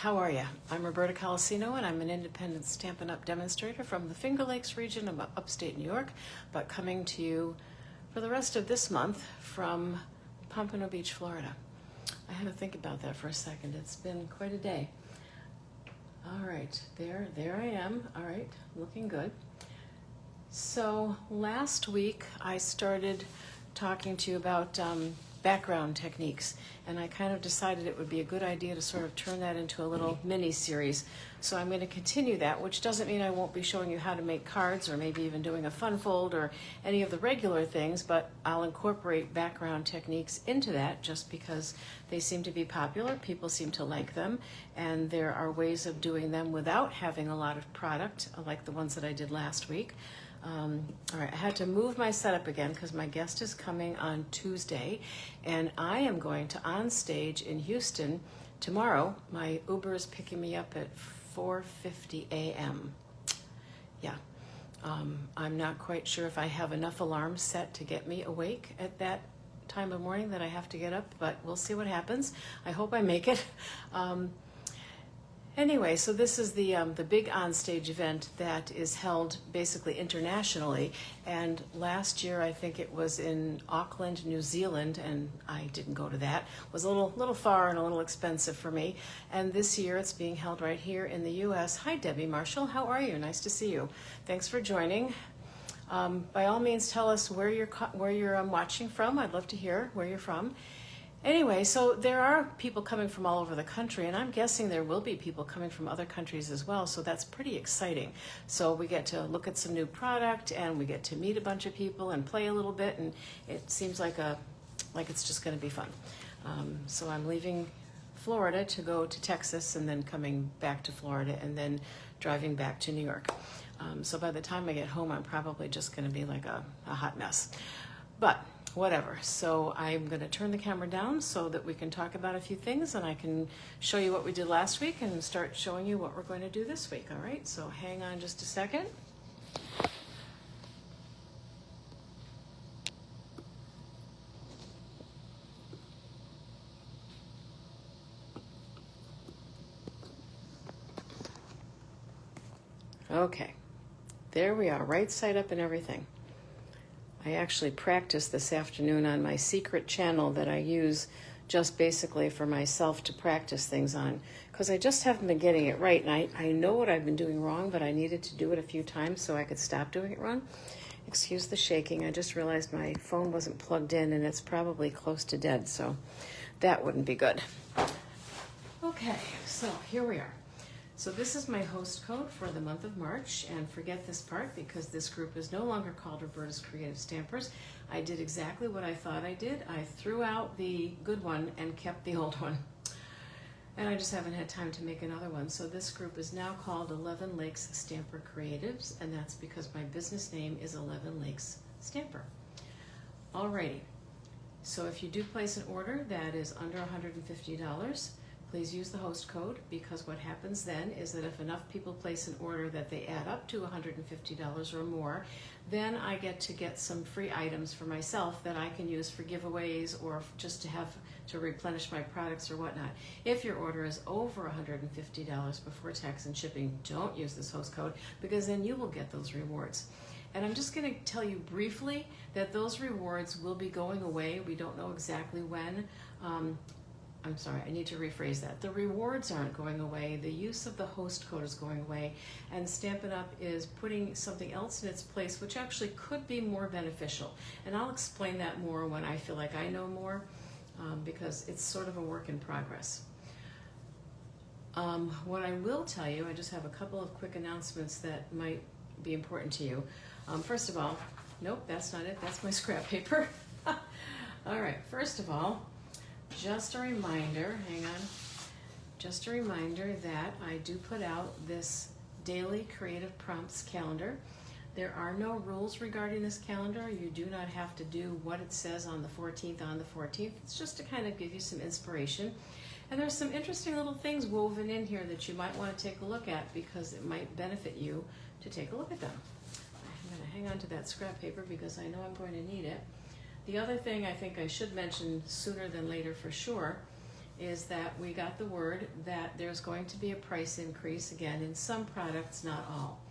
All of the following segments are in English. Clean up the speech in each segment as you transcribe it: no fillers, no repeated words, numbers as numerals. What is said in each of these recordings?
how are you? I'm Roberta Colasino, and I'm an independent Stampin' Up! Demonstrator from the Finger Lakes region of upstate New York, but coming to you for the rest of this month from Pompano Beach, Florida. I had to think about that for a second. It's been quite a day. All right, there I am. All right, looking good. So last week I started talking to you about background techniques, and I kind of decided it would be a good idea to sort of turn that into a little mini series. So I'm going to continue that, which doesn't mean I won't be showing you how to make cards or maybe even doing a fun fold or any of the regular things, but I'll incorporate background techniques into that just because they seem to be popular, people seem to like them, and there are ways of doing them without having a lot of product, like the ones that I did last week. All right, I had to move my setup again because my guest is coming on Tuesday, and I am going to on stage in Houston tomorrow. My Uber is picking me up at 4:50 a.m. Yeah, I'm not quite sure if I have enough alarms set to get me awake at that time of morning that I have to get up, but we'll see what happens. I hope I make it. Anyway, so this is the big onstage event that is held basically internationally, and last year I think it was in Auckland, New Zealand, and I didn't go to that. It was a little far and a little expensive for me, and this year it's being held right here in the U.S. Hi, Debbie Marshall. How are you? Nice to see you. Thanks for joining. By all means, tell us where you're watching from. I'd love to hear where you're from. Anyway, so there are people coming from all over the country, and I'm guessing there will be people coming from other countries as well, so that's pretty exciting. So we get to look at some new product, and we get to meet a bunch of people and play a little bit, and it seems like it's just going to be fun. So I'm leaving Florida to go to Texas, and then coming back to Florida, and then driving back to New York. So by the time I get home, I'm probably just going to be like a hot mess. But whatever. So I'm going to turn the camera down so that we can talk about a few things, and I can show you what we did last week and start showing you what we're going to do this week. All right, so hang on just a second. Okay, there we are, right side up and everything. I actually practiced this afternoon on my secret channel that I use just basically for myself to practice things on, because I just haven't been getting it right, and I know what I've been doing wrong, but I needed to do it a few times so I could stop doing it wrong. Excuse the shaking. I just realized my phone wasn't plugged in, and it's probably close to dead, so that wouldn't be good. Okay, so here we are. So this is my host code for the month of March, and forget this part because this group is no longer called Roberta's Creative Stampers. I did exactly what I thought I did. I threw out the good one and kept the old one. And I just haven't had time to make another one. So this group is now called 11 Lakes Stamper Creatives, and that's because my business name is 11 Lakes Stamper. Alrighty, so if you do place an order that is under $150, please use the host code, because what happens then is that if enough people place an order that they add up to $150 or more, then I get some free items for myself that I can use for giveaways or just to have to replenish my products or whatnot. If your order is over $150 before tax and shipping, don't use this host code, because then you will get those rewards. And I'm just going to tell you briefly that those rewards will be going away. We don't know exactly when. I'm sorry, I need to rephrase that. The rewards aren't going away. The use of the host code is going away, and Stampin' Up! Is putting something else in its place, which actually could be more beneficial. And I'll explain that more when I feel like I know more, because it's sort of a work in progress. What I will tell you, I just have a couple of quick announcements that might be important to you. First of all, nope, that's not it. That's my scrap paper. All right, first of all, just a reminder, hang on, just a reminder that I do put out this daily creative prompts calendar. There are no rules regarding this calendar. You do not have to do what it says on the 14th. It's just to kind of give you some inspiration. And there's some interesting little things woven in here that you might want to take a look at, because it might benefit you to take a look at them. I'm going to hang on to that scrap paper because I know I'm going to need it. The other thing I think I should mention sooner than later for sure is that we got the word that there's going to be a price increase again in some products, not all.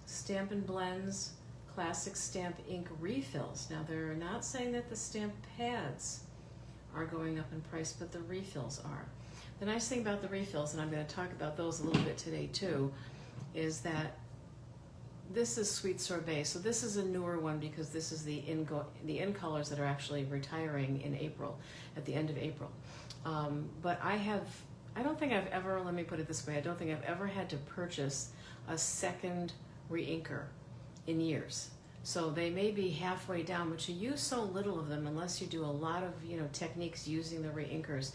Stampin' Blends Classic Stamp Ink refills. Now they're not saying that the stamp pads are going up in price, but the refills are. The nice thing about the refills, and I'm going to talk about those a little bit today too, is that this is Sweet Sorbet. So this is a newer one because this is the in colors that are actually retiring in April, at the end of April. But I don't think I've ever, let me put it this way, I don't think I've ever had to purchase a second re-inker in years. So they may be halfway down, but you use so little of them unless you do a lot of techniques using the re-inkers,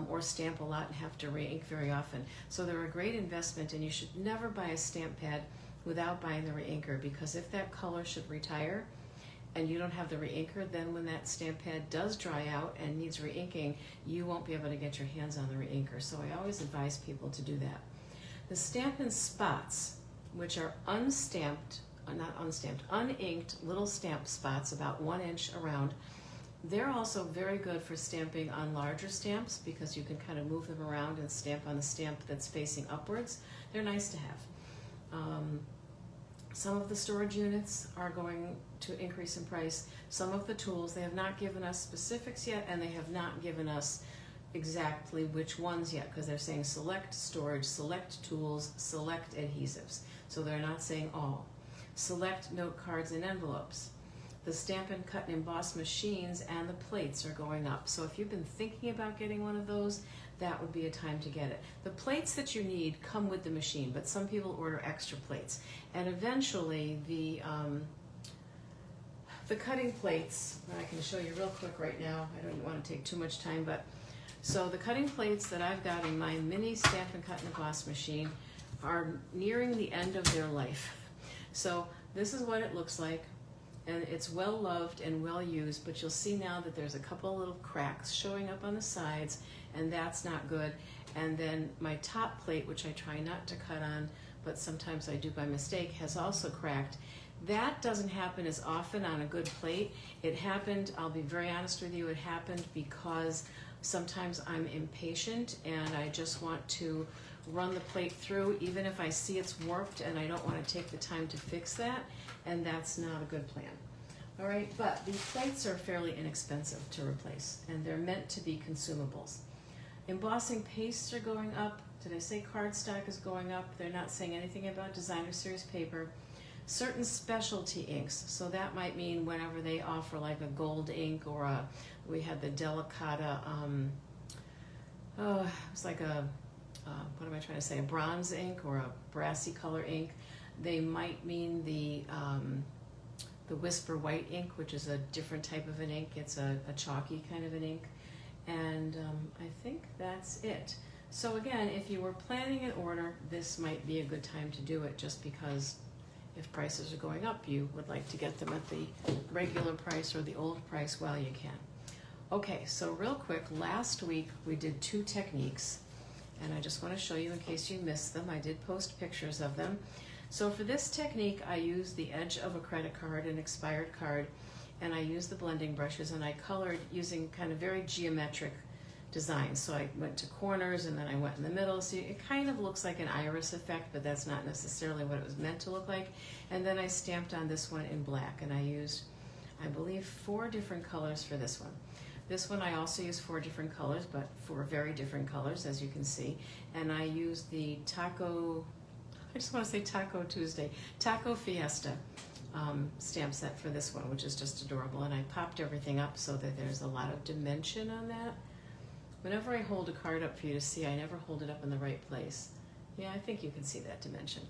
or stamp a lot and have to re-ink very often. So they're a great investment, and you should never buy a stamp pad without buying the re-inker, because if that color should retire and you don't have the re-inker, then when that stamp pad does dry out and needs re-inking, you won't be able to get your hands on the re-inker. So I always advise people to do that. The Stampin' Spots, which are uninked little stamp spots about 1 inch around. They're also very good for stamping on larger stamps because you can kind of move them around and stamp on the stamp that's facing upwards. They're nice to have. Some of the storage units are going to increase in price. Some of the tools, they have not given us specifics yet, and they have not given us exactly which ones yet, because they're saying select storage, select tools, select adhesives. So they're not saying all. Select note cards and envelopes. The Stampin' Cut and Emboss machines and the plates are going up. So if you've been thinking about getting one of those, that would be a time to get it. The plates that you need come with the machine, but some people order extra plates. And eventually the cutting plates, I can show you real quick right now. I don't want to take too much time, but so the cutting plates that I've got in my mini Stampin' Cut and Emboss machine are nearing the end of their life. So this is what it looks like, and it's well loved and well used, but you'll see now that there's a couple little cracks showing up on the sides, and that's not good. And then my top plate, which I try not to cut on, but sometimes I do by mistake, has also cracked. That doesn't happen as often on a good plate. It happened, I'll be very honest with you, it happened because sometimes I'm impatient and I just want to run the plate through even if I see it's warped, and I don't want to take the time to fix that, and that's not a good plan. All right, but these plates are fairly inexpensive to replace, and they're meant to be consumables. Embossing pastes are going up. Did I say cardstock is going up? They're not saying anything about designer series paper. Certain specialty inks, so that might mean whenever they offer like a gold ink or we had the Delicata, it was like a, what am I trying to say, a bronze ink or a brassy color ink. They might mean the Whisper White ink, which is a different type of an ink. It's a chalky kind of an ink. And I think that's it. So again, if you were planning an order, this might be a good time to do it, just because if prices are going up, you would like to get them at the regular price or the old price while you can. Okay, so real quick, last week we did 2 techniques, and I just want to show you in case you missed them. I did post pictures of them. So for this technique, I used the edge of a credit card, an expired card, and I used the blending brushes, and I colored using kind of very geometric designs. So I went to corners and then I went in the middle. So it kind of looks like an iris effect, but that's not necessarily what it was meant to look like. And then I stamped on this one in black, and I used, I believe, 4 different colors for this one. This one I also used 4 different colors, but 4 very different colors, as you can see. And I used the Taco, I just want to say Taco Tuesday, Taco Fiesta stamp set for this one, which is just adorable. And I popped everything up so that there's a lot of dimension on that. Whenever I hold a card up for you to see, I never hold it up in the right place. Yeah, I think you can see that dimension.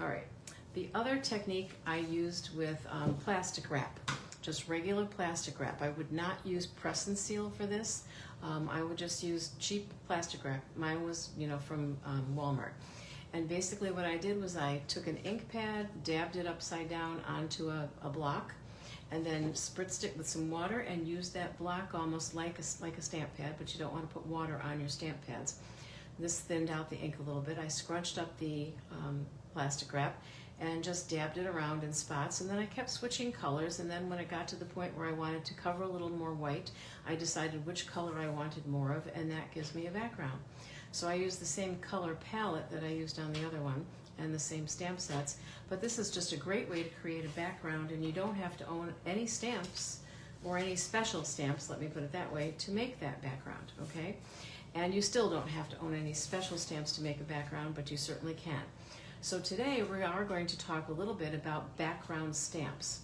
All right. The other technique I used with plastic wrap, just regular plastic wrap. I would not use press and seal for this. I would just use cheap plastic wrap. Mine was, from Walmart. And basically what I did was I took an ink pad, dabbed it upside down onto a block, and then spritzed it with some water and used that block almost like a stamp pad, but you don't want to put water on your stamp pads. This thinned out the ink a little bit. I scrunched up the plastic wrap, and just dabbed it around in spots, and then I kept switching colors, and then when it got to the point where I wanted to cover a little more white, I decided which color I wanted more of, and that gives me a background. So I used the same color palette that I used on the other one and the same stamp sets, but this is just a great way to create a background, and you don't have to own any stamps or any special stamps, let me put it that way, to make that background, okay? And you still don't have to own any special stamps to make a background, but you certainly can. So today we are going to talk a little bit about background stamps.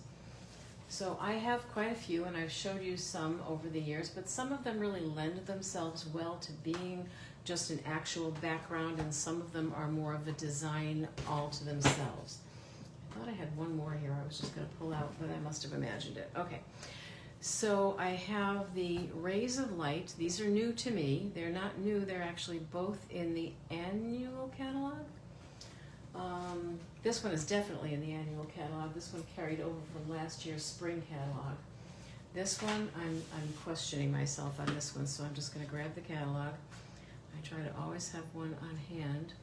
So I have quite a few, and I've showed you some over the years, but some of them really lend themselves well to being just an actual background, and some of them are more of a design all to themselves. I thought I had one more here I was just going to pull out, but I must have imagined it. Okay. So I have the Rays of Light. These are new to me. They're not new. They're actually both in the annual catalog. This one is definitely in the annual catalog. This one carried over from last year's spring catalog. This one, I'm questioning myself on this one, so I'm just going to grab the catalog. I try to always have one on hand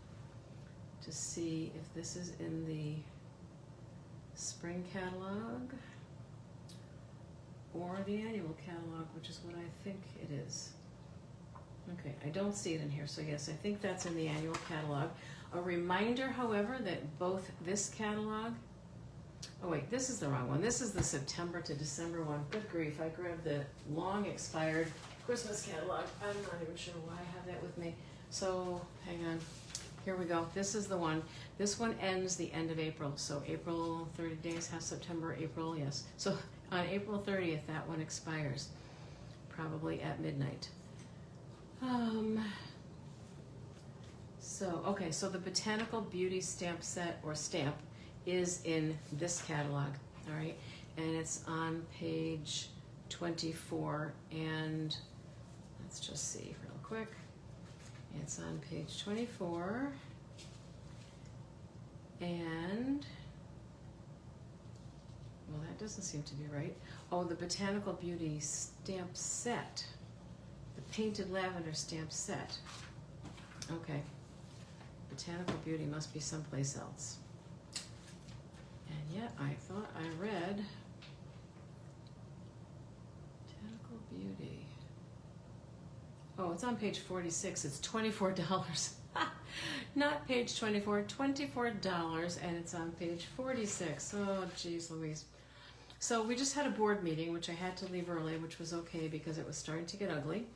to see if this is in the spring catalog or the annual catalog, which is what I think it is. Okay, I don't see it in here, so yes, I think that's in the annual catalog. A reminder, however, that both this catalog, oh wait, this is the wrong one. This is the September to December one. Good grief, I grabbed the long expired Christmas catalog. I'm not even sure why I have that with me. So, hang on. Here we go. This is the one. This one ends the end of April. So April, 30 days, half September, April, yes. So on April 30th, that one expires, probably at midnight. Okay, so the Botanical Beauty stamp set, or stamp, is in this catalog, all right? And it's on page 24, and let's just see real quick. It's on page 24, and, well, that doesn't seem to be right. Oh, the Botanical Beauty stamp set, the Painted Lavender stamp set. Okay, Botanical Beauty must be someplace else. And yet I thought I read Botanical Beauty. Oh, it's on page 46. It's $24. Not page 24, $24, and it's on page 46. Oh, geez Louise. So we just had a board meeting, which I had to leave early, which was okay because it was starting to get ugly.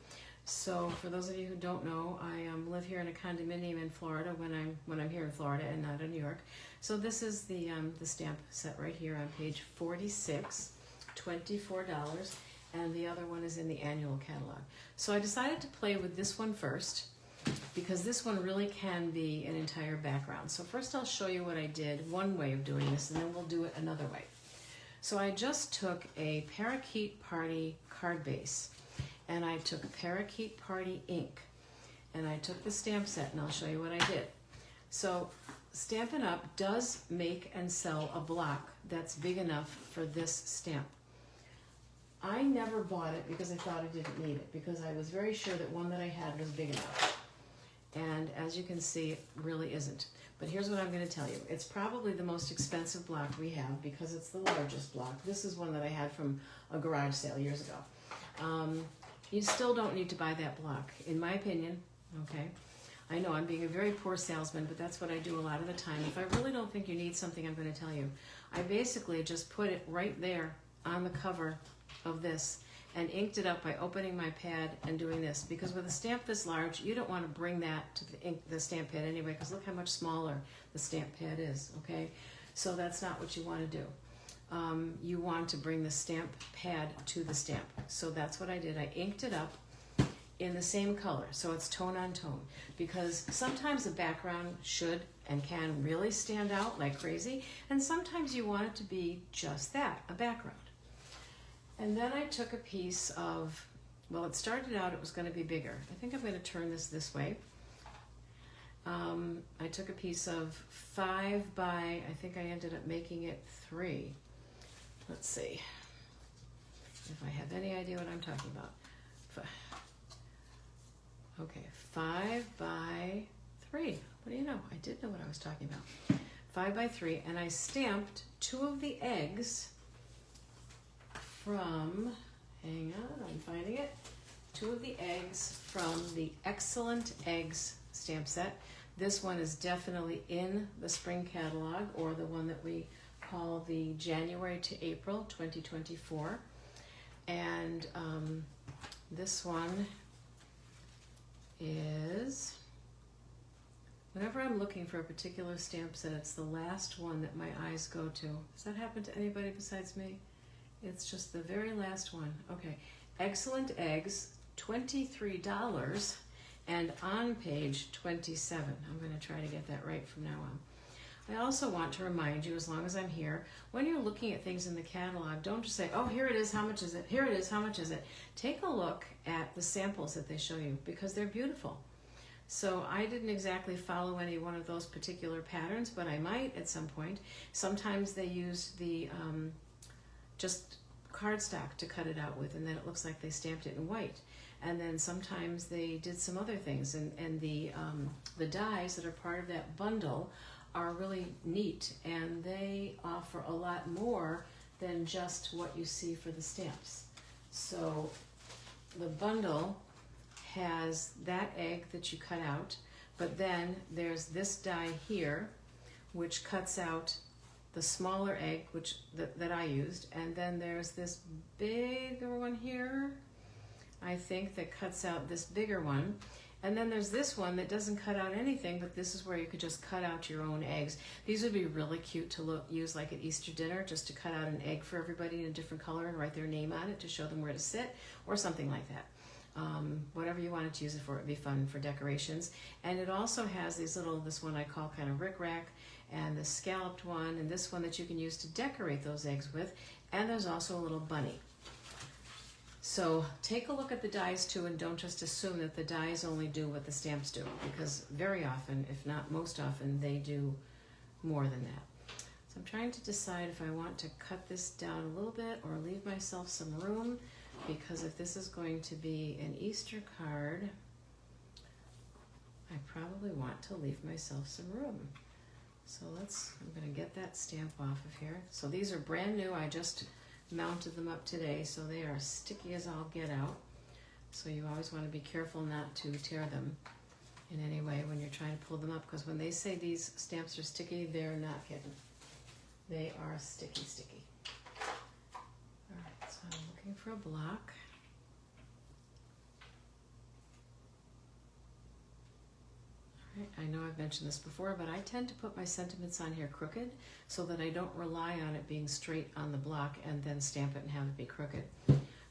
So for those of you who don't know, I live here in a condominium in Florida when I'm here in Florida and not in New York. So this is the stamp set right here on page 46, $24. And the other one is in the annual catalog. So I decided to play with this one first because this one really can be an entire background. So first I'll show you what I did, one way of doing this, and then we'll do it another way. So I just took a Parakeet Party card base, and I took Parakeet Party ink, and I took the stamp set, and I'll show you what I did. So Stampin' Up! Does make and sell a block that's big enough for this stamp. I never bought it because I thought I didn't need it, because I was very sure that one that I had was big enough. And as you can see, it really isn't. But here's what I'm going to tell you. It's probably the most expensive block we have because it's the largest block. This is one that I had from a garage sale years ago. You still don't need to buy that block, in my opinion, okay? I know I'm being a very poor salesman, but that's what I do a lot of the time. If I really don't think you need something, I'm going to tell you. I basically just put it right there on the cover of this and inked it up by opening my pad and doing this, because with a stamp this large, you don't want to bring that to the stamp pad anyway, because look how much smaller the stamp pad is, okay? So that's not what you want to do. You want to bring the stamp pad to the stamp. So that's what I did. I inked it up in the same color, so it's tone on tone, because sometimes the background should and can really stand out like crazy, and sometimes you want it to be just that, a background. And then I took a piece of, well, it started out, it was going to be bigger. I think I'm going to turn this way. I took a piece of 5 by, I think I ended up making it 3. Let's see if I have any idea what I'm talking about. Okay, 5 by 3. What do you know? I did know what I was talking about. 5x3, and I stamped 2 of the eggs from, hang on, I'm finding it, 2 of the eggs from the Excellent Eggs stamp set. This one is definitely in the spring catalog, or the one that we call the January to April 2024. And this one is, whenever I'm looking for a particular stamp set, it's the last one that my eyes go to. Does that happen to anybody besides me? It's just the very last one. Okay, Excellent Eggs, $23, and on page 27. I'm going to try to get that right from now on. I also want to remind you, as long as I'm here, when you're looking at things in the catalog, don't just say, oh, here it is, how much is it? Here it is, how much is it? Take a look at the samples that they show you, because they're beautiful. So I didn't exactly follow any one of those particular patterns, but I might at some point. Sometimes they use the just cardstock to cut it out with, and then it looks like they stamped it in white. And then sometimes they did some other things, and the dies that are part of that bundle are really neat, and they offer a lot more than just what you see for the stamps. So the bundle has that egg that you cut out, but then there's this die here, which cuts out the smaller egg, which that I used, and then there's this bigger one here, I think, that cuts out this bigger one. And then there's this one that doesn't cut out anything, but this is where you could just cut out your own eggs. These would be really cute to use like at Easter dinner, just to cut out an egg for everybody in a different color and write their name on it to show them where to sit, or something like that. Whatever you wanted to use it for, it'd be fun for decorations. And it also has these little, this one I call kind of rickrack, and the scalloped one, and this one that you can use to decorate those eggs with. And there's also a little bunny. So take a look at the dies too, and don't just assume that the dies only do what the stamps do, because very often, if not most often, they do more than that. So I'm trying to decide if I want to cut this down a little bit or leave myself some room, because if this is going to be an Easter card, I probably want to leave myself some room. So I'm going to get that stamp off of here. So these are brand new. I just mounted them up today, so they are sticky as all get out. So you always want to be careful not to tear them in any way when you're trying to pull them up, because when they say these stamps are sticky, they're not kidding. They are sticky, sticky. All right, so I'm looking for a block. I know I've mentioned this before, but I tend to put my sentiments on here crooked so that I don't rely on it being straight on the block and then stamp it and have it be crooked.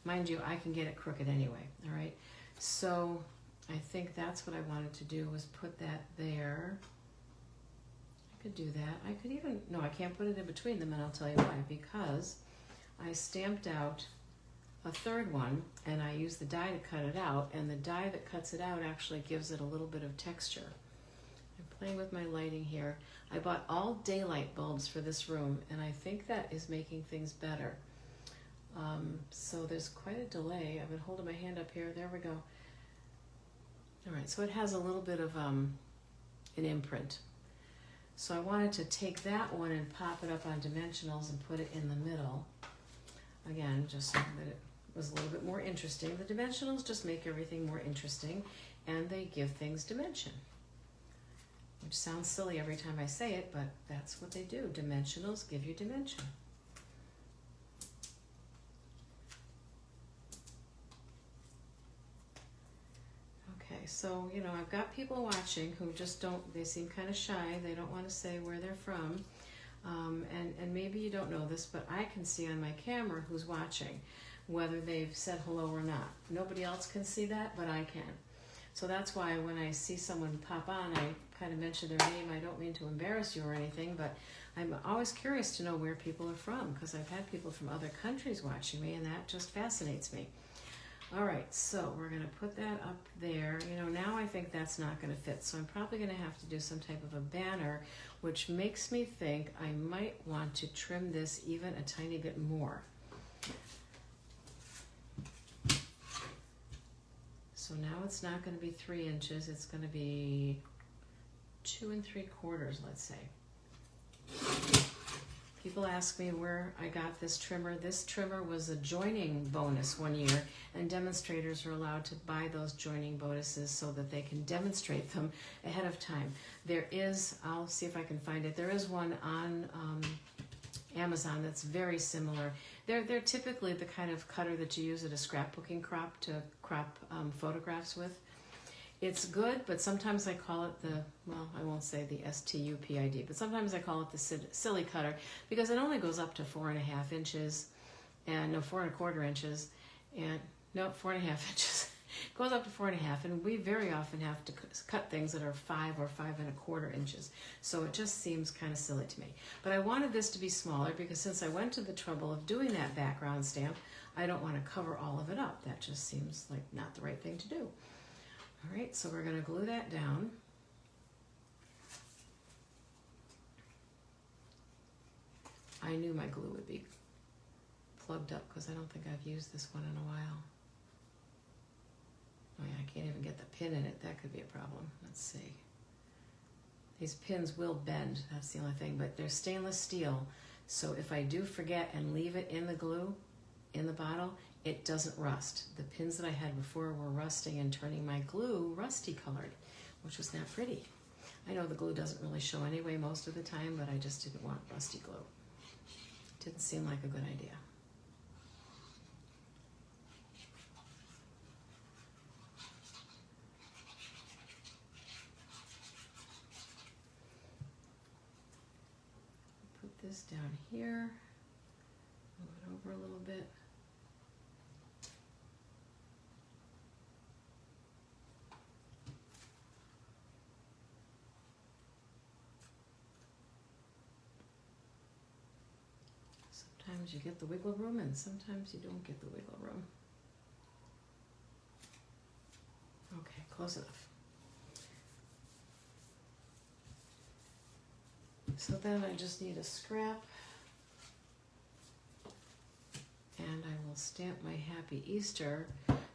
Mind you, I can get it crooked anyway, all right? So I think that's what I wanted to do, was put that there. I could do that. I could even, no, I can't put it in between them, and I'll tell you why. Because I stamped out a third one, and I used the die to cut it out, and the die that cuts it out actually gives it a little bit of texture. Playing with my lighting here. I bought all daylight bulbs for this room, and I think that is making things better. So there's quite a delay. I've been holding my hand up here. There we go. All right, so it has a little bit of an imprint. So I wanted to take that one and pop it up on dimensionals and put it in the middle. Again, just so that it was a little bit more interesting. The dimensionals just make everything more interesting, and they give things dimension. Which sounds silly every time I say it, but that's what they do. Dimensionals give you dimension. Okay, so, you know, I've got people watching who just don't, they seem kind of shy. They don't want to say where they're from. And maybe you don't know this, but I can see on my camera who's watching, whether they've said hello or not. Nobody else can see that, but I can. So that's why when I see someone pop on, I kind of mention their name. I don't mean to embarrass you or anything, but I'm always curious to know where people are from, because I've had people from other countries watching me, and that just fascinates me. All right, so we're going to put that up there. You know, now I think that's not going to fit, so I'm probably going to have to do some type of a banner, which makes me think I might want to trim this even a tiny bit more. So now it's not going to be 3 inches, it's going to be 2 3/4, let's say. People ask me where I got this trimmer. This trimmer was a joining bonus one year, and demonstrators are allowed to buy those joining bonuses so that they can demonstrate them ahead of time. There is, I'll see if I can find it, there is one on Amazon that's very similar. They're typically the kind of cutter that you use at a scrapbooking crop to crop photographs with. It's good, but sometimes I call it the, well, I won't say the STUPID, but sometimes I call it the silly cutter because it only goes up to 4.5 inches, and no, 4.25 inches, and no, 4.5 inches. It goes up to 4.5, and we very often have to cut things that are 5 or 5.25 inches. So it just seems kind of silly to me. But I wanted this to be smaller because since I went to the trouble of doing that background stamp, I don't want to cover all of it up. That just seems like not the right thing to do. All right, so we're going to glue that down. I knew my glue would be plugged up because I don't think I've used this one in a while. Oh yeah, I can't even get the pin in it. That could be a problem. Let's see. These pins will bend, that's the only thing, but they're stainless steel. So if I do forget and leave it in the glue, in the bottle, it doesn't rust. The pins that I had before were rusting and turning my glue rusty colored, which was not pretty. I know the glue doesn't really show anyway most of the time, but I just didn't want rusty glue. Didn't seem like a good idea. Put this down here, move it over a little bit. Sometimes you get the wiggle room and sometimes you don't get the wiggle room. Okay, close enough. So then I just need a scrap and I will stamp my Happy Easter.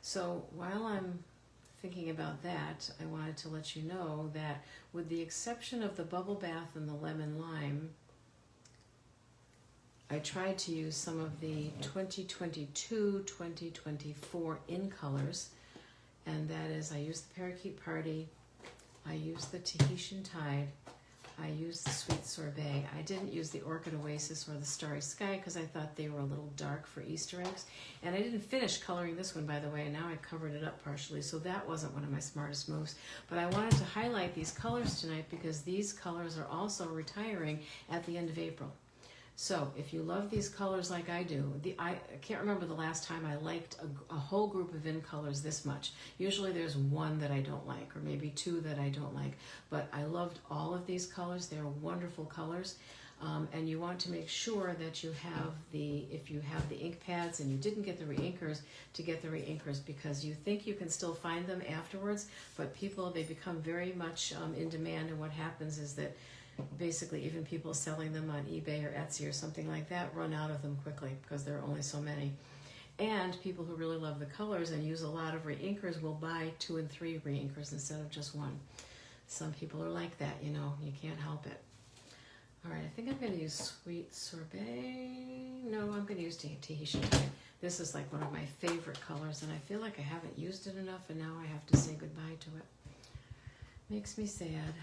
So while I'm thinking about that, I wanted to let you know that with the exception of the bubble bath and the lemon lime, I tried to use some of the 2022-2024 in colors, and that is I used the Parakeet Party, I used the Tahitian Tide, I used the Sweet Sorbet. I didn't use the Orchid Oasis or the Starry Sky because I thought they were a little dark for Easter eggs. And I didn't finish coloring this one, by the way, and now I covered it up partially, so that wasn't one of my smartest moves. But I wanted to highlight these colors tonight because these colors are also retiring at the end of April. So if you love these colors like I do, I can't remember the last time I liked a whole group of in colors this much. Usually there's one that I don't like, or maybe two that I don't like, but I loved all of these colors. They're wonderful colors. And you want to make sure that you have if you have the ink pads and you didn't get the reinkers, to get the reinkers, because you think you can still find them afterwards, but they become very much in demand, and what happens is that basically even people selling them on eBay or Etsy or something like that run out of them quickly because there are only so many. And people who really love the colors and use a lot of reinkers will buy 2 and 3 reinkers instead of just one. Some people are like that, you know, you can't help it. All right, I think I'm going to use Sweet Sorbet. No, I'm going to use Tahitian. This is like one of my favorite colors, and I feel like I haven't used it enough, and now I have to say goodbye to it. Makes me sad.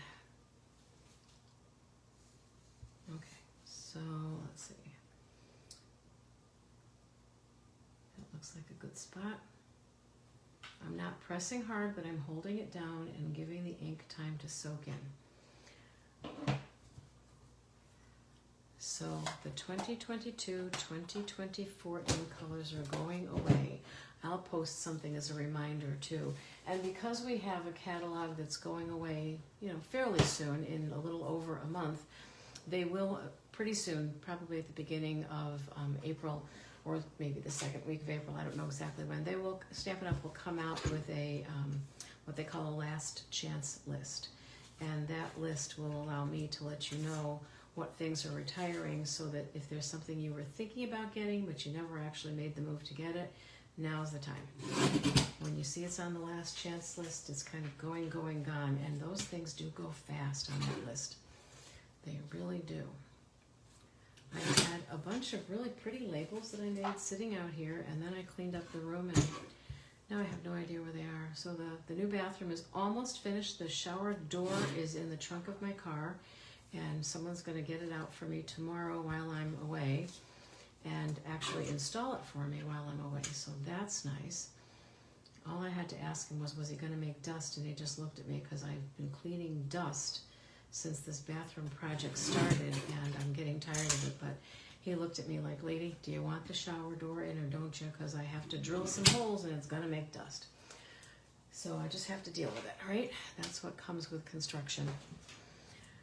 Okay, so let's see. That looks like a good spot. I'm not pressing hard, but I'm holding it down and giving the ink time to soak in. So the 2022-2024 ink colors are going away. I'll post something as a reminder too. And because we have a catalog that's going away, you know, fairly soon, in a little over a month, they will pretty soon, probably at the beginning of April, or maybe the second week of April, I don't know exactly when, Stampin' Up! Will come out with a, what they call a last chance list. And that list will allow me to let you know what things are retiring, so that if there's something you were thinking about getting, but you never actually made the move to get it, now's the time. When you see it's on the last chance list, it's kind of going, gone, and those things do go fast on that list. They really do. I bunch of really pretty labels that I made sitting out here, and then I cleaned up the room, and now I have no idea where they are. So the new bathroom is almost finished. The shower door is in the trunk of my car, and someone's going to get it out for me tomorrow while I'm away and actually install it for me while I'm away. So that's nice. All I had to ask him was he going to make dust? And he just looked at me because I've been cleaning dust since this bathroom project started, and I'm getting tired of it. But he looked at me like, lady, do you want the shower door in or don't you? Because I have to drill some holes and it's going to make dust. So I just have to deal with it, right? That's what comes with construction.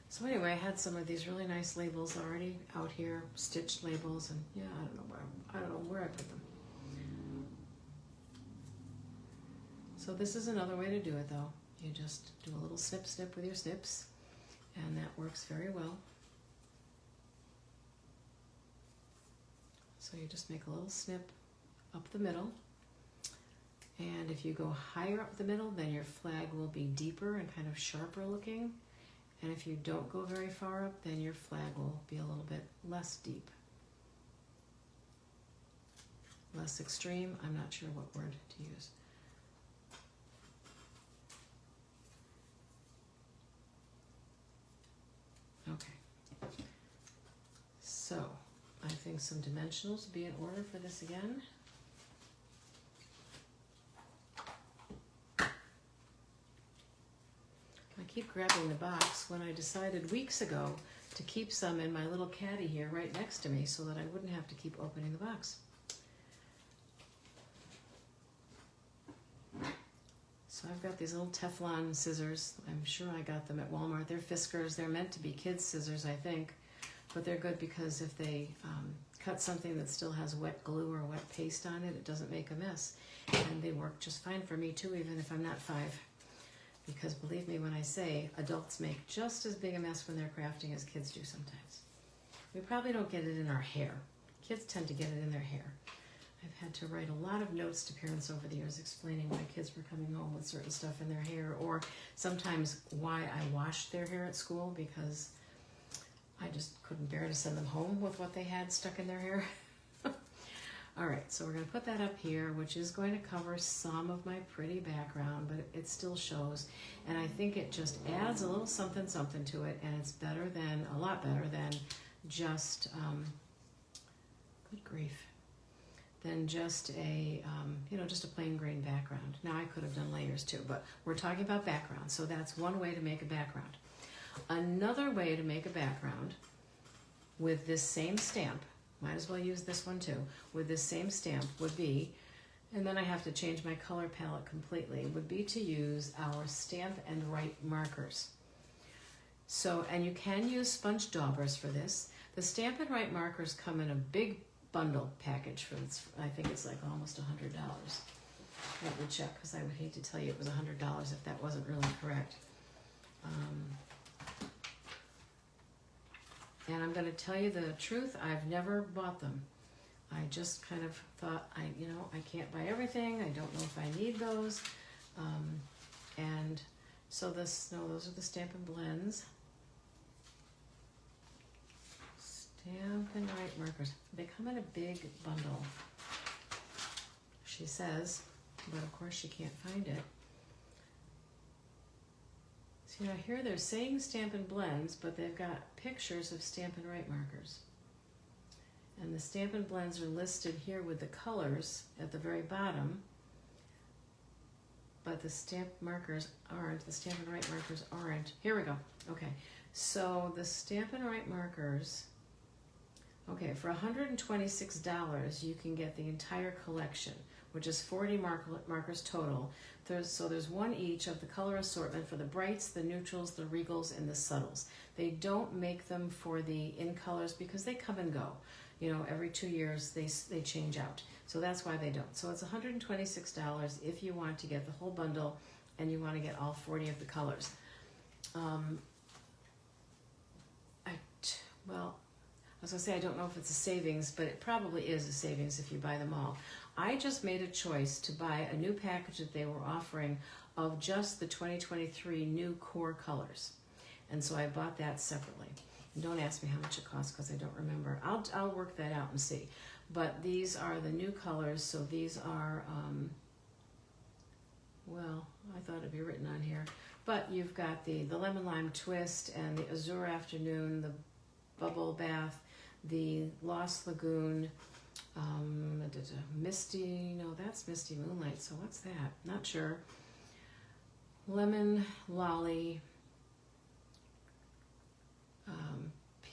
So anyway, I had some of these really nice labels already out here, stitched labels, and yeah, I don't know where I put them. So this is another way to do it, though. You just do a little snip snip with your snips, and that works very well. So you just make a little snip up the middle, and if you go higher up the middle, then your flag will be deeper and kind of sharper looking. And if you don't go very far up, then your flag will be a little bit less deep. Less extreme, I'm not sure what word to use. Okay. So, I think some dimensionals will be in order for this again. I keep grabbing the box when I decided weeks ago to keep some in my little caddy here right next to me so that I wouldn't have to keep opening the box. So I've got these little Teflon scissors. I'm sure I got them at Walmart. They're Fiskars. They're meant to be kids' scissors, I think. But they're good because if they cut something that still has wet glue or wet paste on it, it doesn't make a mess. And they work just fine for me too, even if I'm not 5. Because believe me when I say adults make just as big a mess when they're crafting as kids do sometimes. We probably don't get it in our hair. Kids tend to get it in their hair. I've had to write a lot of notes to parents over the years explaining why kids were coming home with certain stuff in their hair, or sometimes why I washed their hair at school because I just couldn't bear to send them home with what they had stuck in their hair. All right, so we're going to put that up here, which is going to cover some of my pretty background, but it still shows. And I think it just adds a little something something to it, and it's better than, a lot better than just, good grief, than just a, just a plain grain background. Now I could have done layers too, but we're talking about background, so that's one way to make a background. Another way to make a background with this same stamp, might as well use this one too, with this same stamp would be, and then I have to change my color palette completely, would be to use our Stamp and Write markers. So, and you can use sponge daubers for this. The Stamp and Write markers come in a big bundle package for, I think it's like almost $100. Let me check, because I would hate to tell you it was $100 if that wasn't really correct. And I'm going to tell you the truth, I've never bought them. I just kind of thought, I can't buy everything. I don't know if I need those. And so those are the Stampin' Blends. Stamp and Write markers. They come in a big bundle, she says, but of course she can't find it. So now here they're saying Stampin' Blends, but they've got pictures of Stamp and Write markers. And the Stampin' Blends are listed here with the colors at the very bottom, but the stamp markers aren't, the Stamp and Write markers aren't. Here we go. Okay, so the Stamp and Write markers, okay, for $126 you can get the entire collection, which is 40 markers total. There's one each of the color assortment for the brights, the neutrals, the regals, and the subtles. They don't make them for the in colors because they come and go. Every 2 years they change out. So that's why they don't. So it's $126 if you want to get the whole bundle and you want to get all 40 of the colors. I was going to say I don't know if it's a savings, but it probably is a savings if you buy them all. I just made a choice to buy a new package that they were offering of just the 2023 new core colors. And so I bought that separately. And don't ask me how much it costs because I don't remember. I'll work that out and see. But these are the new colors. So these are, well, I thought it'd be written on here. But you've got the lemon lime twist and the azure afternoon, the bubble bath, the Lost Lagoon, misty, no, that's misty moonlight. So what's that? Not sure. Lemon lolly,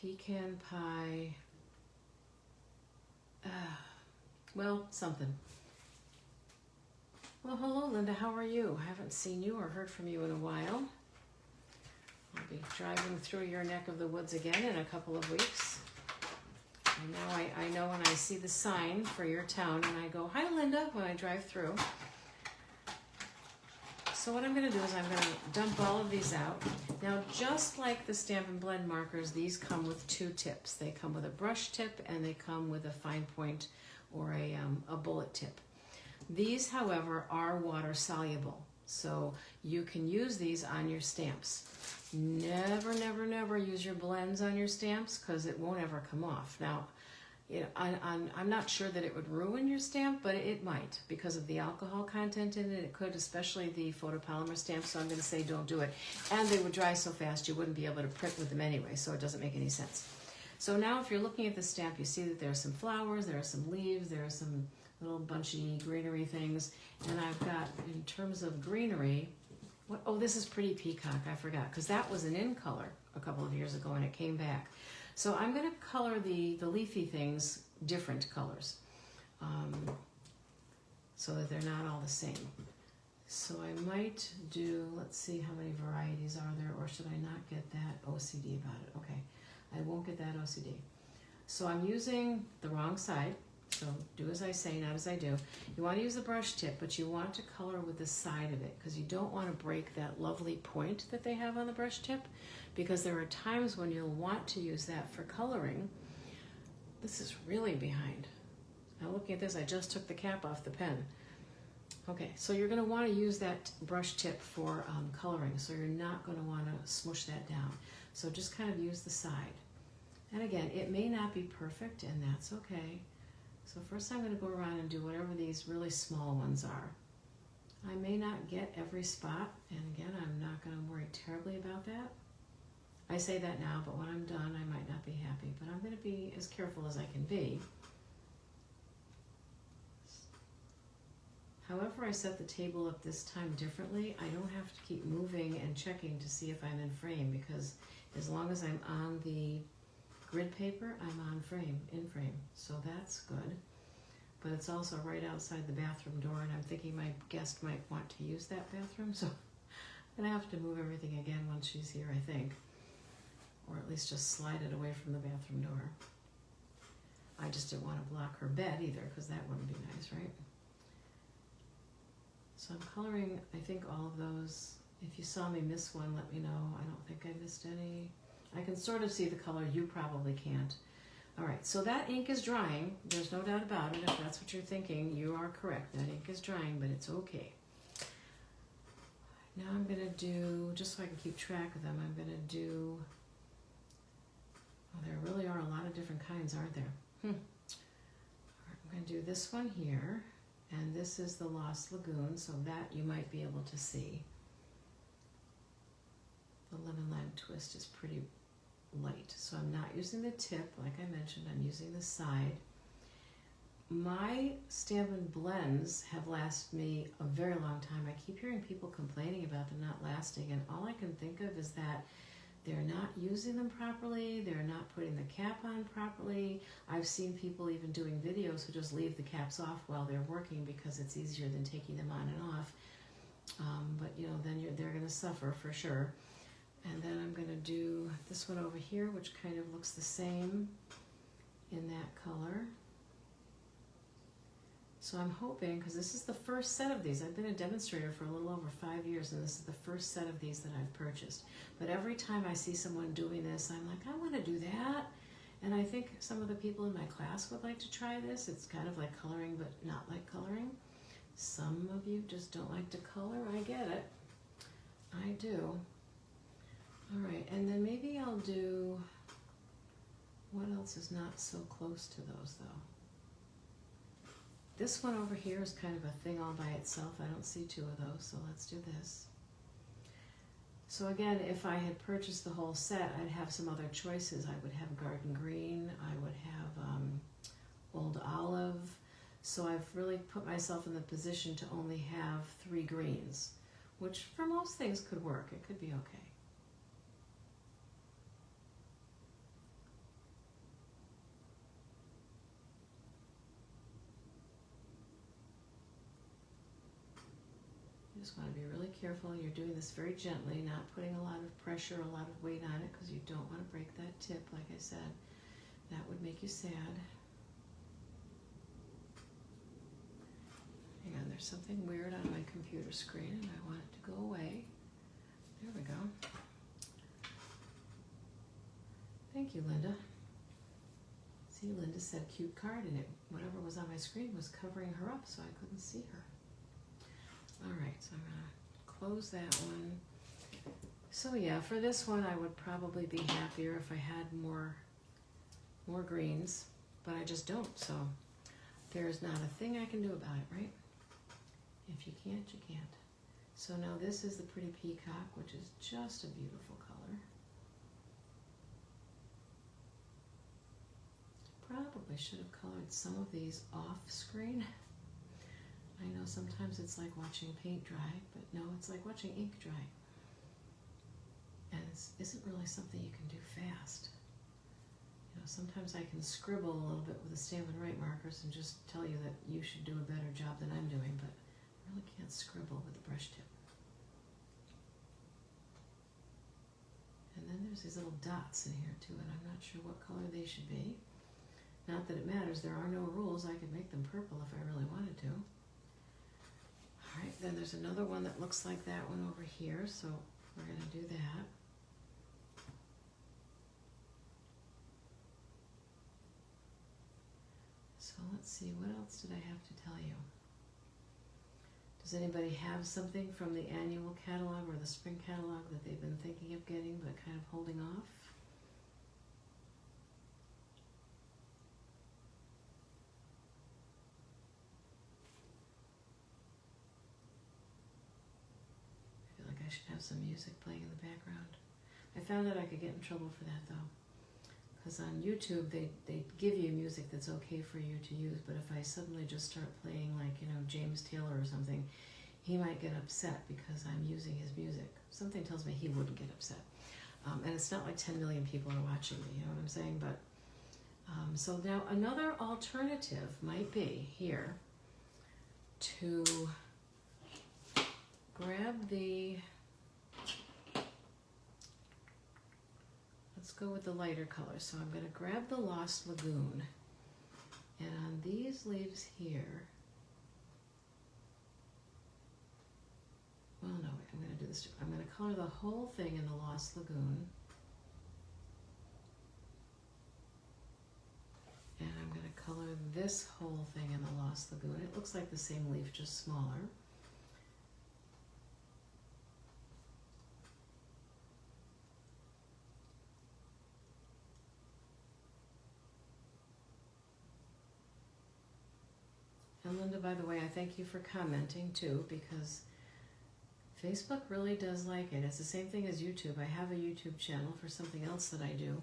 pecan pie, well, something. Well, hello, Linda. How are you? I haven't seen you or heard from you in a while. I'll be driving through your neck of the woods again in a couple of weeks. And now I know when I see the sign for your town and I go, hi, Linda, when I drive through. So what I'm going to do is I'm going to dump all of these out. Now, just like the Stampin' Blend markers, these come with two tips. They come with a brush tip and they come with a fine point or a bullet tip. These, however, are water soluble, so you can use these on your stamps. Never, never, never use your blends on your stamps because it won't ever come off. Now, you know, I'm not sure that it would ruin your stamp, but it might because of the alcohol content in it. It could, especially the photopolymer stamps, so I'm going to say don't do it. And they would dry so fast you wouldn't be able to print with them anyway, so it doesn't make any sense. So now if you're looking at the stamp, you see that there are some flowers, there are some leaves, there are some little bunchy greenery things. And I've got, in terms of greenery, what? Oh, this is Pretty Peacock. I forgot, because that was an in color a couple of years ago and it came back. So I'm going to color the leafy things different colors so that they're not all the same. So I might do, let's see how many varieties are there, or should I not get that OCD about it? Okay, I won't get that OCD. So I'm using the wrong side. So do as I say, not as I do. You want to use the brush tip, but you want to color with the side of it because you don't want to break that lovely point that they have on the brush tip, because there are times when you'll want to use that for coloring. This is really behind. Now looking at this, I just took the cap off the pen. Okay, so you're going to want to use that brush tip for coloring, so you're not going to want to smush that down. So just kind of use the side. And again, it may not be perfect, and that's okay. So first I'm going to go around and do whatever these really small ones are. I may not get every spot, and again, I'm not going to worry terribly about that. I say that now, but when I'm done, I might not be happy, but I'm going to be as careful as I can be. However, I set the table up this time differently. I don't have to keep moving and checking to see if I'm in frame, because as long as I'm on the grid paper, I'm on frame, in frame, so that's good. But it's also right outside the bathroom door, and I'm thinking my guest might want to use that bathroom, so I'm gonna have to move everything again once she's here, I think. Or at least just slide it away from the bathroom door. I just didn't want to block her bed either, because that wouldn't be nice, right? So I'm coloring, I think, all of those. If you saw me miss one, let me know. I don't think I missed any. I can sort of see the color, you probably can't. All right, so that ink is drying. There's no doubt about it. If that's what you're thinking, you are correct. That ink is drying, but it's okay. Now I'm gonna do, just so I can keep track of them, I'm gonna do, oh, there really are a lot of different kinds, aren't there? All right, I'm gonna do this one here, and this is the Lost Lagoon, so that you might be able to see. The lemon lime twist is pretty light, so I'm not using the tip, like I mentioned, I'm using the side. My Stampin' Blends have lasted me a very long time. I keep hearing people complaining about them not lasting, and all I can think of is that they're not using them properly, they're not putting the cap on properly. I've seen people even doing videos who just leave the caps off while they're working because it's easier than taking them on and off. But you know, then they're going to suffer for sure. And then I'm going to do this one over here, which kind of looks the same in that color. So I'm hoping, because this is the first set of these, I've been a demonstrator for a little over 5 years, and this is the first set of these that I've purchased. But every time I see someone doing this, I'm like, I want to do that. And I think some of the people in my class would like to try this. It's kind of like coloring, but not like coloring. Some of you just don't like to color. I get it. I do. All right, and then maybe I'll do, What else is not so close to those though? This one over here is kind of a thing all by itself. I don't see two of those, so let's do this. So again, if I had purchased the whole set, I'd have some other choices. I would have garden green, I would have old olive. So I've really put myself in the position to only have 3 greens, which for most things could work. It could be okay. You just want to be really careful. You're doing this very gently, not putting a lot of pressure, a lot of weight on it, because you don't want to break that tip, like I said. That would make you sad. Hang on, there's something weird on my computer screen, and I want it to go away. There we go. Thank you, Linda. See, Linda said cute card, and whatever was on my screen was covering her up, so I couldn't see her. All right, so I'm going to close that one. So yeah, for this one, I would probably be happier if I had more greens, but I just don't, so there's not a thing I can do about it, right? If you can't, you can't. So now this is the pretty peacock, which is just a beautiful color. Probably should have colored some of these off screen. I know sometimes it's like watching paint dry, but no, it's like watching ink dry. And it isn't really something you can do fast. You know, sometimes I can scribble a little bit with the Stampin' Up markers and just tell you that you should do a better job than I'm doing, but I really can't scribble with the brush tip. And then there's these little dots in here too, and I'm not sure what color they should be. Not that it matters, there are no rules. I could make them purple if I really wanted to. All right, then there's another one that looks like that one over here, so we're going to do that. So let's see, what else did I have to tell you? Does anybody have something from the annual catalog or the spring catalog that they've been thinking of getting but kind of holding off? I should have some music playing in the background. I found out I could get in trouble for that though, because on YouTube they give you music that's okay for you to use, but if I suddenly just start playing like, you know, James Taylor or something, he might get upset because I'm using his music. Something tells me he wouldn't get upset. And it's not like 10 million people are watching me, you know what I'm saying? But so now another alternative might be here to grab the, let's go with the lighter color. So I'm going to grab the Lost Lagoon, and on these leaves here, well no, I'm going to do this. I'm going to color the whole thing in the Lost Lagoon, and I'm going to color this whole thing in the Lost Lagoon. It looks like the same leaf, just smaller. And Linda, by the way, I thank you for commenting too, because Facebook really does like it. It's the same thing as YouTube. I have a YouTube channel for something else that I do.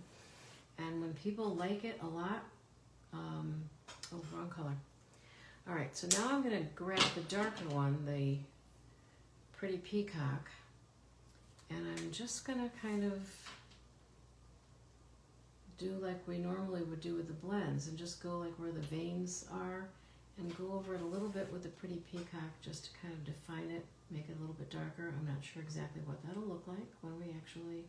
And when people like it a lot, oh, wrong color. All right, so now I'm going to grab the darker one, the pretty peacock, and I'm just going to kind of do like we normally would do with the blends and just go like where the veins are and go over it a little bit with the pretty peacock just to kind of define it, make it a little bit darker. I'm not sure exactly what that'll look like when we actually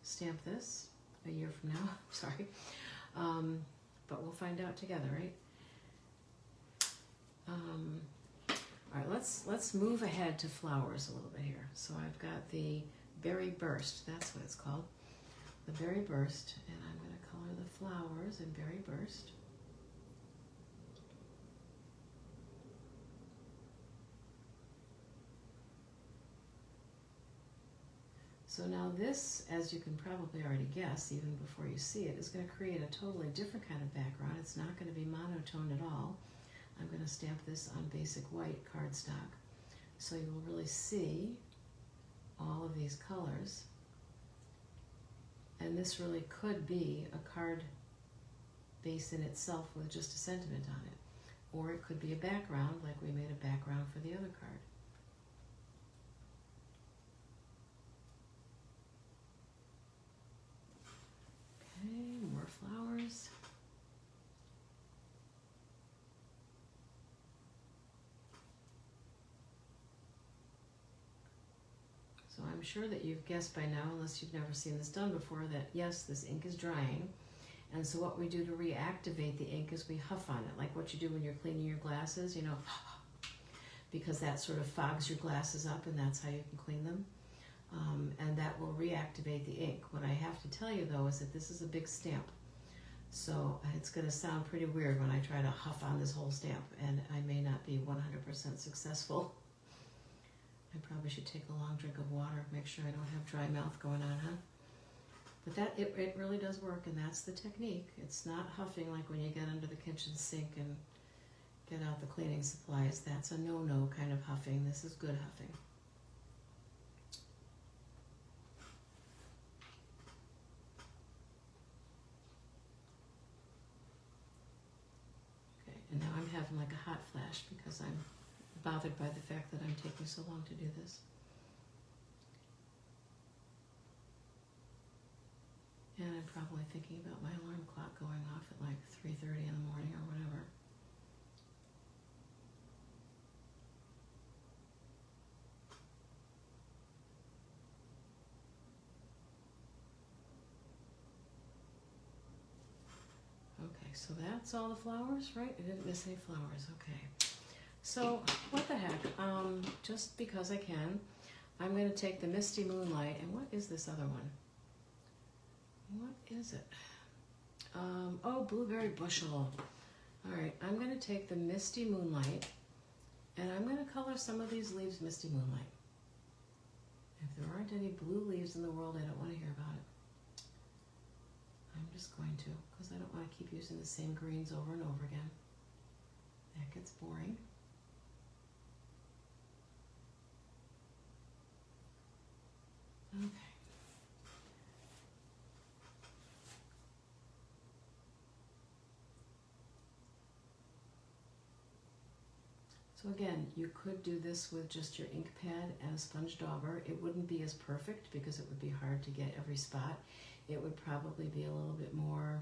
stamp this a year from now. Sorry. But we'll find out together, right? All right, let's move ahead to flowers a little bit here. So I've got the Berry Burst, that's what it's called. The Berry Burst, and I'm going to color the flowers in Berry Burst. So now this, as you can probably already guess, even before you see it, is going to create a totally different kind of background. It's not going to be monotone at all. I'm going to stamp this on basic white cardstock, so you will really see all of these colors. And this really could be a card base in itself with just a sentiment on it. Or it could be a background, like we made a background for the other card. Okay, more flowers. So I'm sure that you've guessed by now, unless you've never seen this done before, that yes, this ink is drying. And so what we do to reactivate the ink is we huff on it, like what you do when you're cleaning your glasses, you know, because that sort of fogs your glasses up, and that's how you can clean them. And that will reactivate the ink. What I have to tell you, though, is that this is a big stamp. So it's going to sound pretty weird when I try to huff on this whole stamp, and I may not be 100% successful. I probably should take a long drink of water, make sure I don't have dry mouth going on, huh? But it really does work, and that's the technique. It's not huffing like when you get under the kitchen sink and get out the cleaning supplies. That's a no-no kind of huffing. This is good huffing. Okay, and now I'm having like a hot flash because I'm bothered by the fact that I'm taking so long to do this. And I'm probably thinking about my alarm clock going off at like 3:30 in the morning or whatever. Okay, so that's all the flowers, right? I didn't miss any flowers, okay. So, what the heck, just because I can, I'm going to take the Misty Moonlight, and what is this other one? What is it? Oh, Blueberry Bushel. All right, I'm going to take the Misty Moonlight, and I'm going to color some of these leaves Misty Moonlight. If there aren't any blue leaves in the world, I don't want to hear about it. I'm just going to, because I don't want to keep using the same greens over and over again. That gets boring. Okay. So again, you could do this with just your ink pad and a sponge dauber. It wouldn't be as perfect because it would be hard to get every spot. It would probably be a little bit more,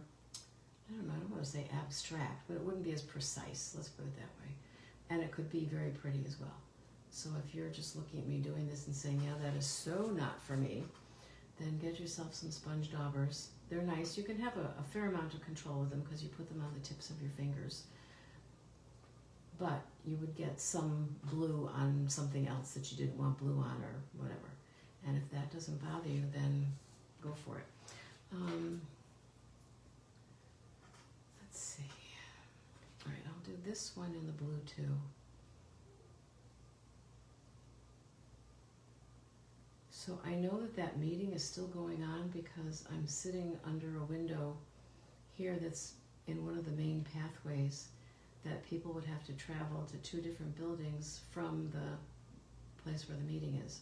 I don't know, I don't want to say abstract, but it wouldn't be as precise, let's put it that way. And it could be very pretty as well. So if you're just looking at me doing this and saying, yeah, that is so not for me, then get yourself some sponge daubers. They're nice. You can have a fair amount of control with them because you put them on the tips of your fingers. But you would get some blue on something else that you didn't want blue on or whatever. And if that doesn't bother you, then go for it. Let's see. All right, I'll do this one in the blue too. So I know that that meeting is still going on because I'm sitting under a window here that's in one of the main pathways that people would have to travel to 2 different buildings from the place where the meeting is.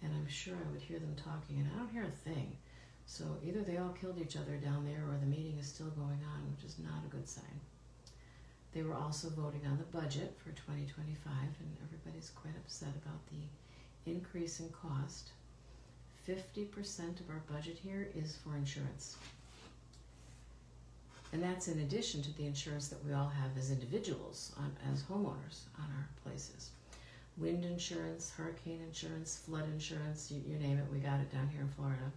And I'm sure I would hear them talking, and I don't hear a thing. So either they all killed each other down there or the meeting is still going on, which is not a good sign. They were also voting on the budget for 2025, and everybody's quite upset about the increase in cost. 50% of our budget here is for insurance. And that's in addition to the insurance that we all have as individuals, as homeowners on our places. Wind insurance, hurricane insurance, flood insurance, you name it, we got it down here in Florida.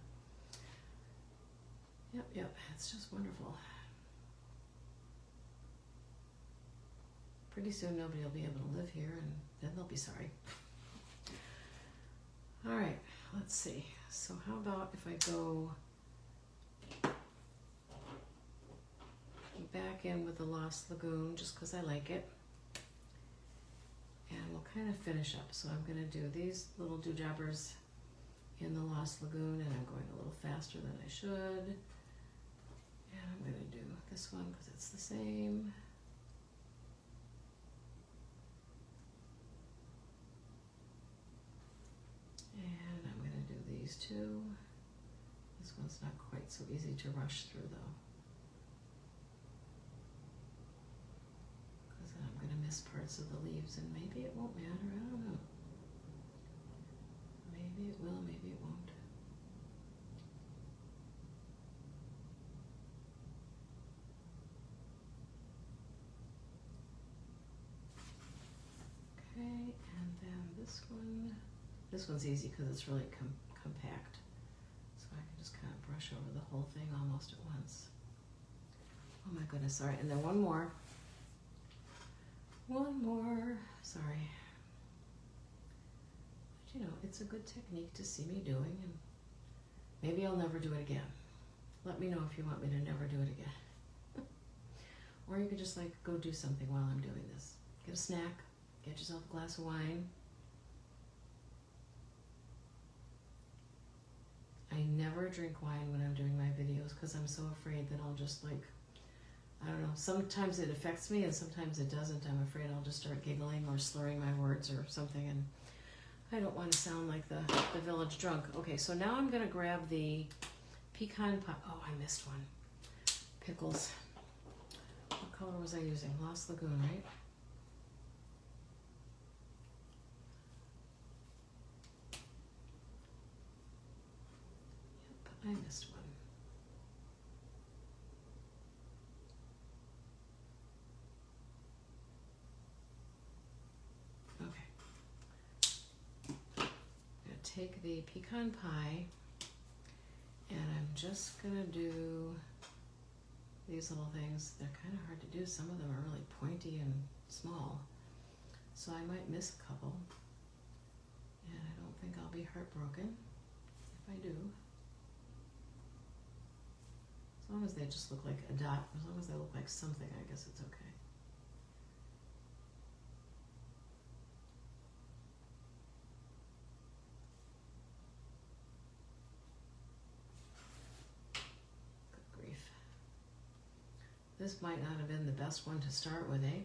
Yep, it's just wonderful. Pretty soon nobody will be able to live here, and then they'll be sorry. All right, let's see. So how about if I go back in with the Lost Lagoon, just because I like it. And we'll kind of finish up. So I'm going to do these little dewjobbers in the Lost Lagoon, and I'm going a little faster than I should. And I'm going to do this one because it's the same. And I'm going to do these two. This one's not quite so easy to rush through though, because then I'm going to miss parts of the leaves, and maybe it won't matter, I don't know. Maybe it will, maybe it won't. Okay, and then this one's easy because it's really compact. So I can just kind of brush over the whole thing almost at once. Oh my goodness, all right, and then one more. Sorry. But you know, it's a good technique to see me doing, and maybe I'll never do it again. Let me know if you want me to never do it again. Or you could just like go do something while I'm doing this. Get a snack, get yourself a glass of wine. I never drink wine when I'm doing my videos because I'm so afraid that I'll just like, I don't know, sometimes it affects me and sometimes it doesn't. I'm afraid I'll just start giggling or slurring my words or something, and I don't want to sound like the village drunk. Okay, so now I'm going to grab the pecan pie. Oh, I missed one. Pickles. What color was I using? Lost Lagoon, right? Yep, I missed one. Take the pecan pie, and I'm just gonna do these little things. They're kind of hard to do. Some of them are really pointy and small, so I might miss a couple, and I don't think I'll be heartbroken if I do. As long as they just look like a dot, as long as they look like something, I guess it's okay. This might not have been the best one to start with, eh?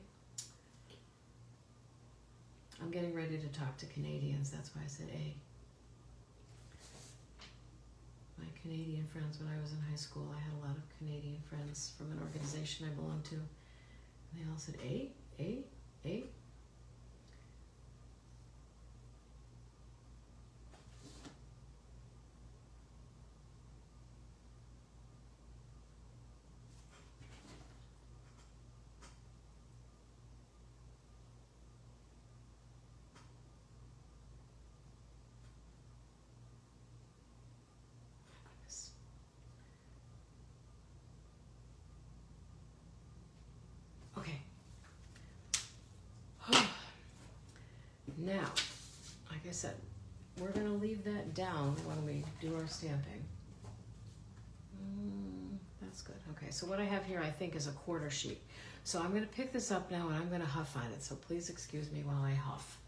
I'm getting ready to talk to Canadians, that's why I said A. My Canadian friends, when I was in high school, I had a lot of Canadian friends from an organization I belonged to. And they all said A, A, A. Okay. Now, like I said, we're going to leave that down when we do our stamping. That's good. Okay, so what I have here I think is a quarter sheet. So I'm going to pick this up now and I'm going to huff on it. So please excuse me while I huff.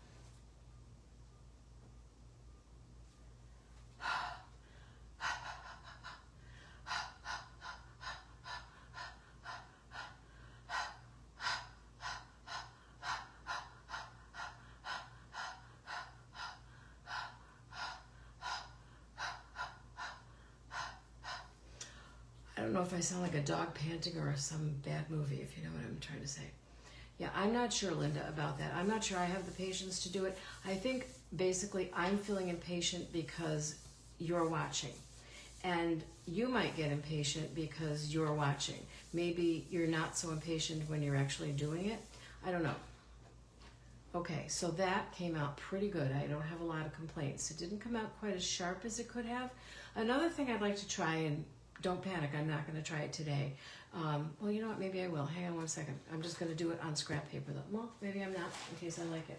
I don't know if I sound like a dog panting or some bad movie, if you know what I'm trying to say. Yeah, I'm not sure, Linda, about that. I'm not sure I have the patience to do it. I think basically I'm feeling impatient because you're watching. And you might get impatient because you're watching. Maybe you're not so impatient when you're actually doing it. I don't know. Okay, so that came out pretty good. I don't have a lot of complaints. It didn't come out quite as sharp as it could have. Another thing I'd like to try, and don't panic, I'm not going to try it today. Well, you know what, maybe I will. Hang on one second. I'm just going to do it on scrap paper though. Well, maybe I'm not, in case I like it.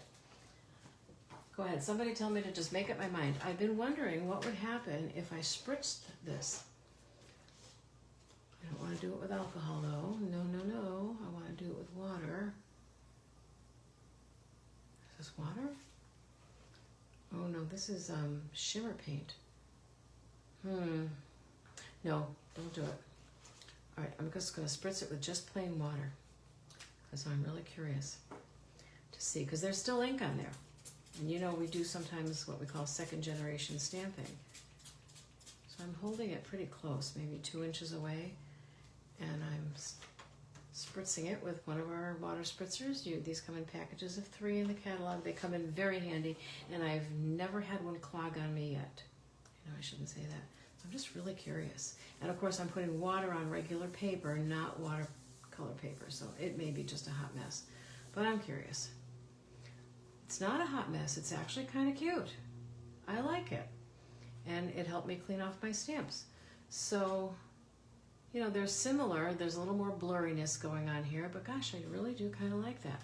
Go ahead, somebody tell me to just make up my mind. I've been wondering what would happen if I spritzed this. I don't want to do it with alcohol though. No, no, no. I want to do it with water. Is this water? Oh no, this is shimmer paint. No, don't do it. All right, I'm just going to spritz it with just plain water because I'm really curious to see, because there's still ink on there. And you know, we do sometimes what we call second generation stamping. So I'm holding it pretty close, maybe 2 inches away, and I'm spritzing it with one of our water spritzers. These come in packages of 3 in the catalog. They come in very handy, and I've never had one clog on me yet. You know, I shouldn't say that. I'm just really curious. And of course, I'm putting water on regular paper, not watercolor paper, so it may be just a hot mess. But I'm curious. It's not a hot mess. It's actually kind of cute. I like it. And it helped me clean off my stamps. So, you know, they're similar. There's a little more blurriness going on here, but gosh, I really do kind of like that.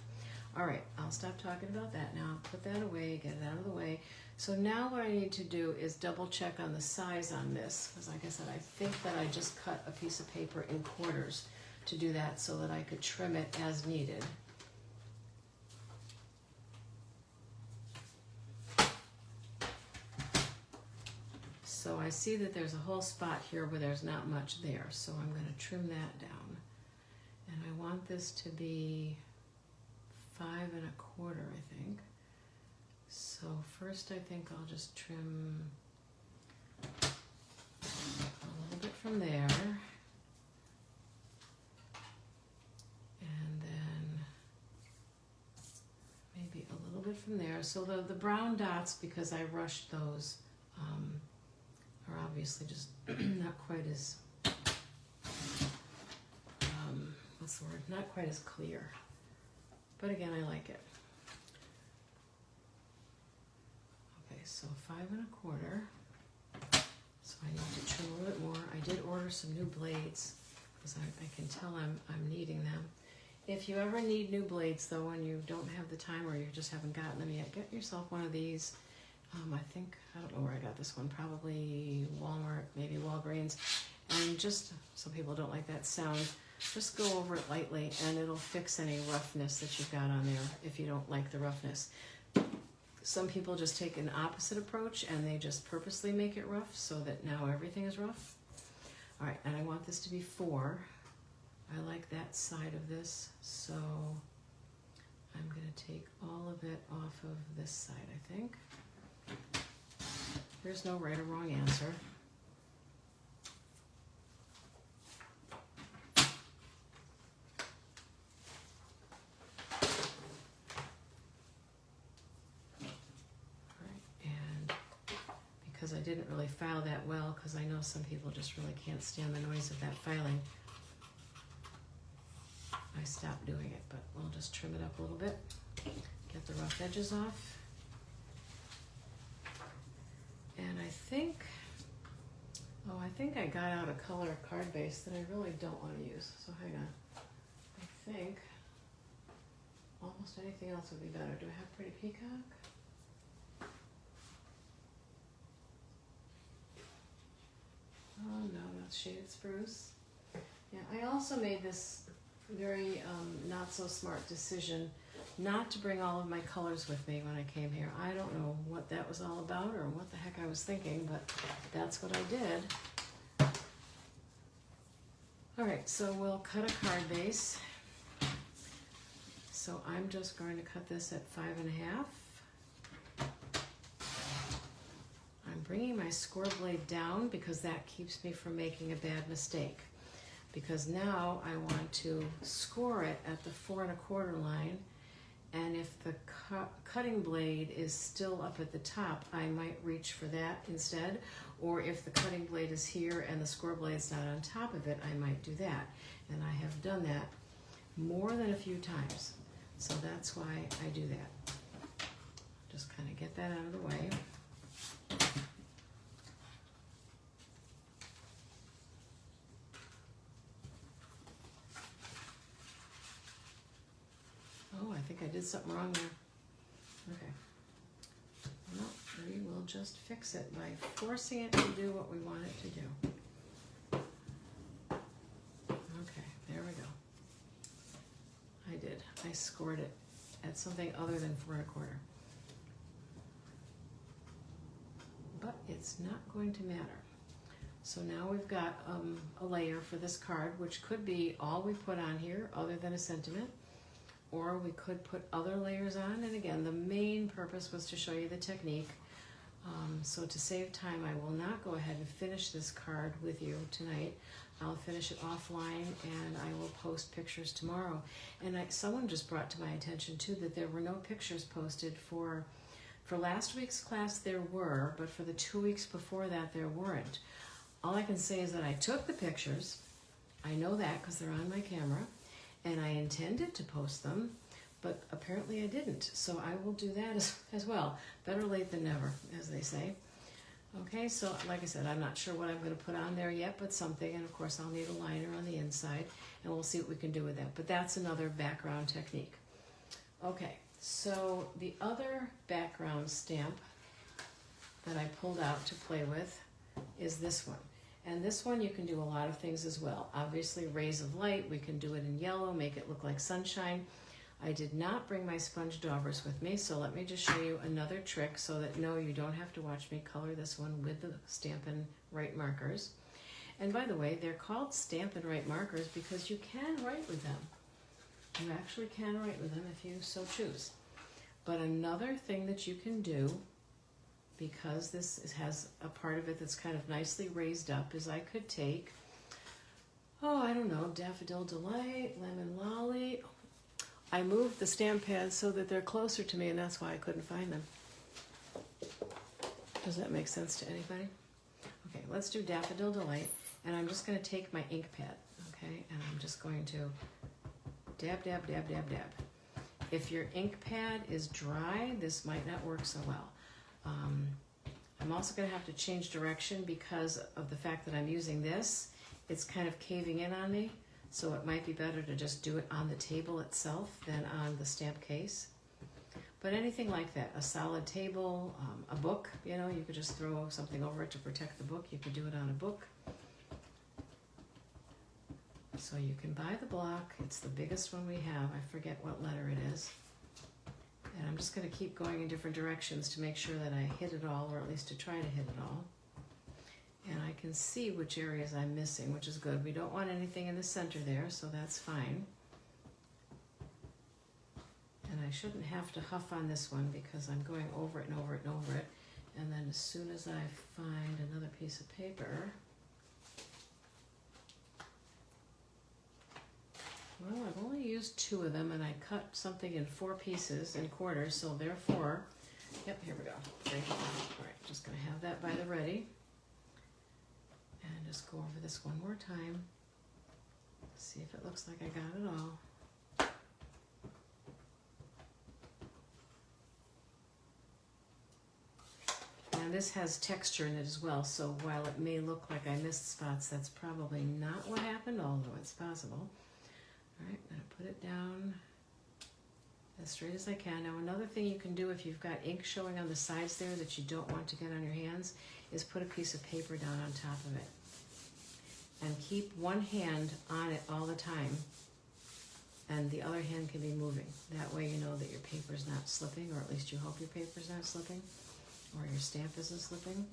All right, I'll stop talking about that now. Put that away, get it out of the way. So now what I need to do is double check on the size on this, because like I said, I think that I just cut a piece of paper in quarters to do that so that I could trim it as needed. So I see that there's a whole spot here where there's not much there, so I'm going to trim that down. And I want this to be 5 1/4, I think. So first I think I'll just trim a little bit from there. And then maybe a little bit from there. So the brown dots, because I rushed those, are obviously just not quite as, what's the word? Not quite as clear. But again, I like it. Okay, so 5 1/4. So I need to trim a little bit more. I did order some new blades because I can tell I'm needing them. If you ever need new blades though, and you don't have the time or you just haven't gotten them yet, get yourself one of these. I don't know where I got this one, probably Walmart, maybe Walgreens. And just, some people don't like that sound, just go over it lightly and it'll fix any roughness that you've got on there if you don't like the roughness. Some people just take an opposite approach and they just purposely make it rough so that now everything is rough. All right, and I want this to be 4. I like that side of this, so I'm going to take all of it off of this side, I think. There's no right or wrong answer. Because I didn't really file that well, because I know some people just really can't stand the noise of that filing, I stopped doing it, but we'll just trim it up a little bit, get the rough edges off. And I think I got out a color card base that I really don't want to use, so hang on. I think almost anything else would be better. Do I have Pretty Peacock? Oh no, that's Shaded Spruce. Yeah, I also made this very not so smart decision not to bring all of my colors with me when I came here. I don't know what that was all about or what the heck I was thinking, but that's what I did. All right, so we'll cut a card base. So I'm just going to cut this at 5 1/2. I'm bringing my score blade down because that keeps me from making a bad mistake. Because now I want to score it at the 4 1/4 line, and if the cutting blade is still up at the top, I might reach for that instead. Or if the cutting blade is here and the score blade's not on top of it, I might do that. And I have done that more than a few times. So that's why I do that. Just kind of get that out of the way. Oh, I think I did something wrong there. Okay. Well, we will just fix it by forcing it to do what we want it to do. Okay, there we go. I did. I scored it at something other than 4 1/4. But it's not going to matter. So now we've got a layer for this card, which could be all we put on here other than a sentiment, or we could put other layers on. And again, the main purpose was to show you the technique. So to save time, I will not go ahead and finish this card with you tonight. I'll finish it offline and I will post pictures tomorrow. And someone just brought to my attention too that there were no pictures posted for last week's class. There were, but for the 2 weeks before that there weren't. All I can say is that I took the pictures. I know that because they're on my camera, and I intended to post them, but apparently I didn't. So I will do that as well. Better late than never, as they say. Okay, so like I said, I'm not sure what I'm going to put on there yet, but something, and of course I'll need a liner on the inside, and we'll see what we can do with that. But that's another background technique. Okay, so the other background stamp that I pulled out to play with is this one. And this one you can do a lot of things as well. Obviously rays of light, we can do it in yellow, make it look like sunshine. I did not bring my sponge daubers with me, so let me just show you another trick so that no, you don't have to watch me color this one with the Stampin' Write markers. And by the way, they're called Stampin' Write markers because you can write with them. You actually can write with them if you so choose. But another thing that you can do, because this has a part of it that's kind of nicely raised up, is I could take, I don't know, Daffodil Delight, Lemon Lolly. I moved the stamp pads so that they're closer to me, and that's why I couldn't find them. Does that make sense to anybody? Okay, let's do Daffodil Delight, and I'm just going to take my ink pad, okay, and I'm just going to dab, dab, dab, dab, dab. If your ink pad is dry, this might not work so well. I'm also going to have to change direction because of the fact that I'm using this. It's kind of caving in on me, so it might be better to just do it on the table itself than on the stamp case. But anything like that, a solid table, a book, you know, you could just throw something over it to protect the book. You could do it on a book. So you can buy the block. It's the biggest one we have. I forget what letter it is. And I'm just going to keep going in different directions to make sure that I hit it all, or at least to try to hit it all. And I can see which areas I'm missing, which is good. We don't want anything in the center there, so that's fine. And I shouldn't have to huff on this one because I'm going over it and over it and over it. And then as soon as I find another piece of paper, well, I've only used 2 of them, and I cut something in 4 pieces and quarters, so therefore, yep, here we go. All right, just going to have that by the ready. And just go over this one more time. See if it looks like I got it all. And this has texture in it as well, so while it may look like I missed spots, that's probably not what happened, although it's possible. All right, I'm going to put it down as straight as I can. Now another thing you can do if you've got ink showing on the sides there that you don't want to get on your hands is put a piece of paper down on top of it. And keep one hand on it all the time, and the other hand can be moving. That way you know that your paper's not slipping, or at least you hope your paper's not slipping, or your stamp isn't slipping.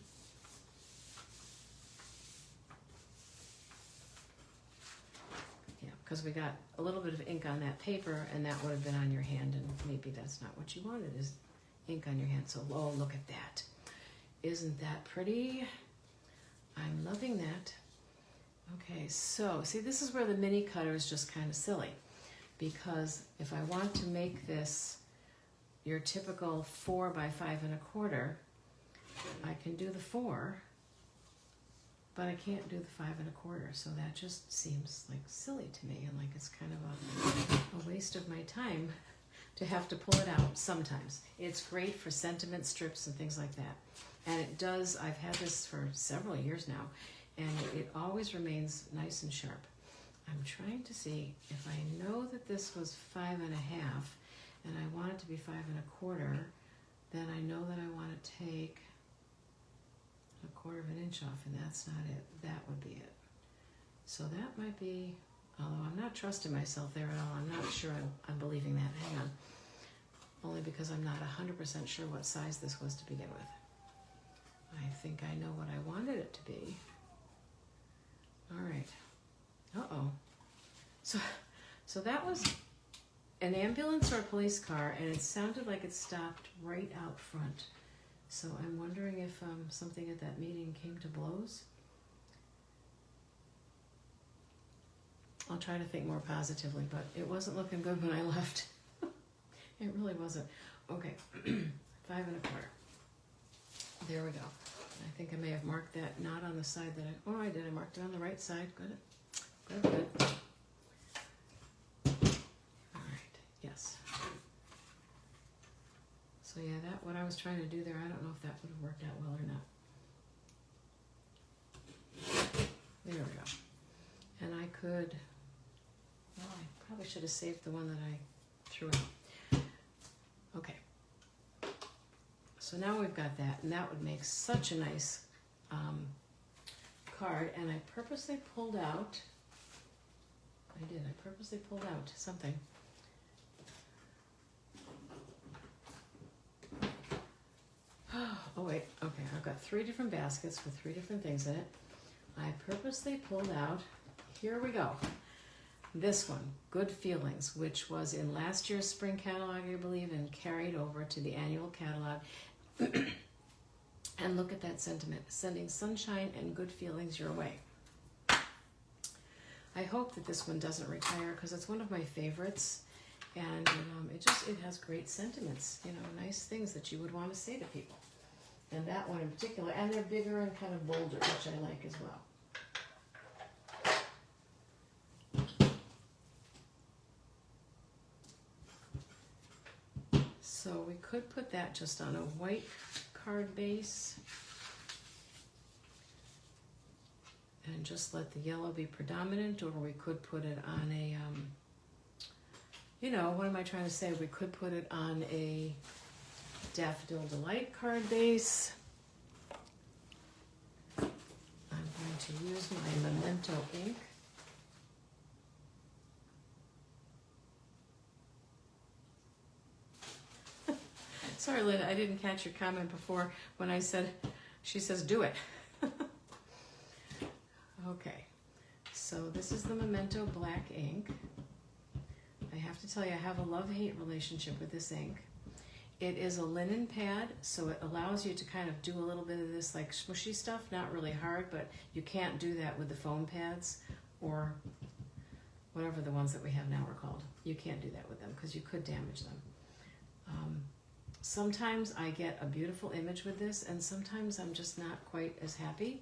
Because we got a little bit of ink on that paper, and that would have been on your hand, and maybe that's not what you wanted, is ink on your hand. So, oh, look at that. Isn't that pretty? I'm loving that. Okay, so, see, this is where the mini cutter is just kind of silly, because if I want to make this your typical 4 by 5 1/4, I can do the 4, but I can't do the 5 1/4, so that just seems like silly to me, and like it's kind of a waste of my time to have to pull it out sometimes. It's great for sentiment strips and things like that, and it does. I've had this for several years now, and it always remains nice and sharp. I'm trying to see if I know that this was 5 1/2, and I want it to be 5 1/4, then I know that I want to take 1/4 of an inch off, and that's not it. That would be it. So that might be, although I'm not trusting myself there at all. I'm not sure I'm believing that. Hang on. Only because I'm not 100% sure what size this was to begin with. I think I know what I wanted it to be. All right. Uh-oh. So that was an ambulance or a police car, and it sounded like it stopped right out front. So I'm wondering if something at that meeting came to blows. I'll try to think more positively, but it wasn't looking good when I left. It really wasn't. Okay, 5 1/4. There we go. I think I may have marked that not on the side that I did. I marked it on the right side. Good. Good. All right, yes. So yeah, what I was trying to do there, I don't know if that would have worked out well or not. There we go. And I could, well, I probably should have saved the one that I threw out. Okay. So now we've got that, and that would make such a nice card. And I purposely pulled out, I purposely pulled out something. Oh wait, okay, I've got 3 different baskets with 3 different things in it. I purposely pulled out, here we go, this one, Good Feelings, which was in last year's spring catalog, I believe, and carried over to the annual catalog. And look at that sentiment, sending sunshine and good feelings your way. I hope that this one doesn't retire because it's one of my favorites, and it has great sentiments, nice things that you would want to say to people. And that one in particular, and they're bigger and kind of bolder, which I like as well. So we could put that just on a white card base and just let the yellow be predominant, or we could put it on a, what am I trying to say? We could put it on a Daffodil Delight card base. I'm going to use my Memento ink. Sorry, Lynn, I didn't catch your comment before when I said, she says, do it. Okay, so this is the Memento black ink. I have to tell you, I have a love-hate relationship with this ink. It is a linen pad, so it allows you to kind of do a little bit of this like smushy stuff, not really hard, but you can't do that with the foam pads or whatever the ones that we have now are called. You can't do that with them because you could damage them. Sometimes I get a beautiful image with this, and sometimes I'm just not quite as happy.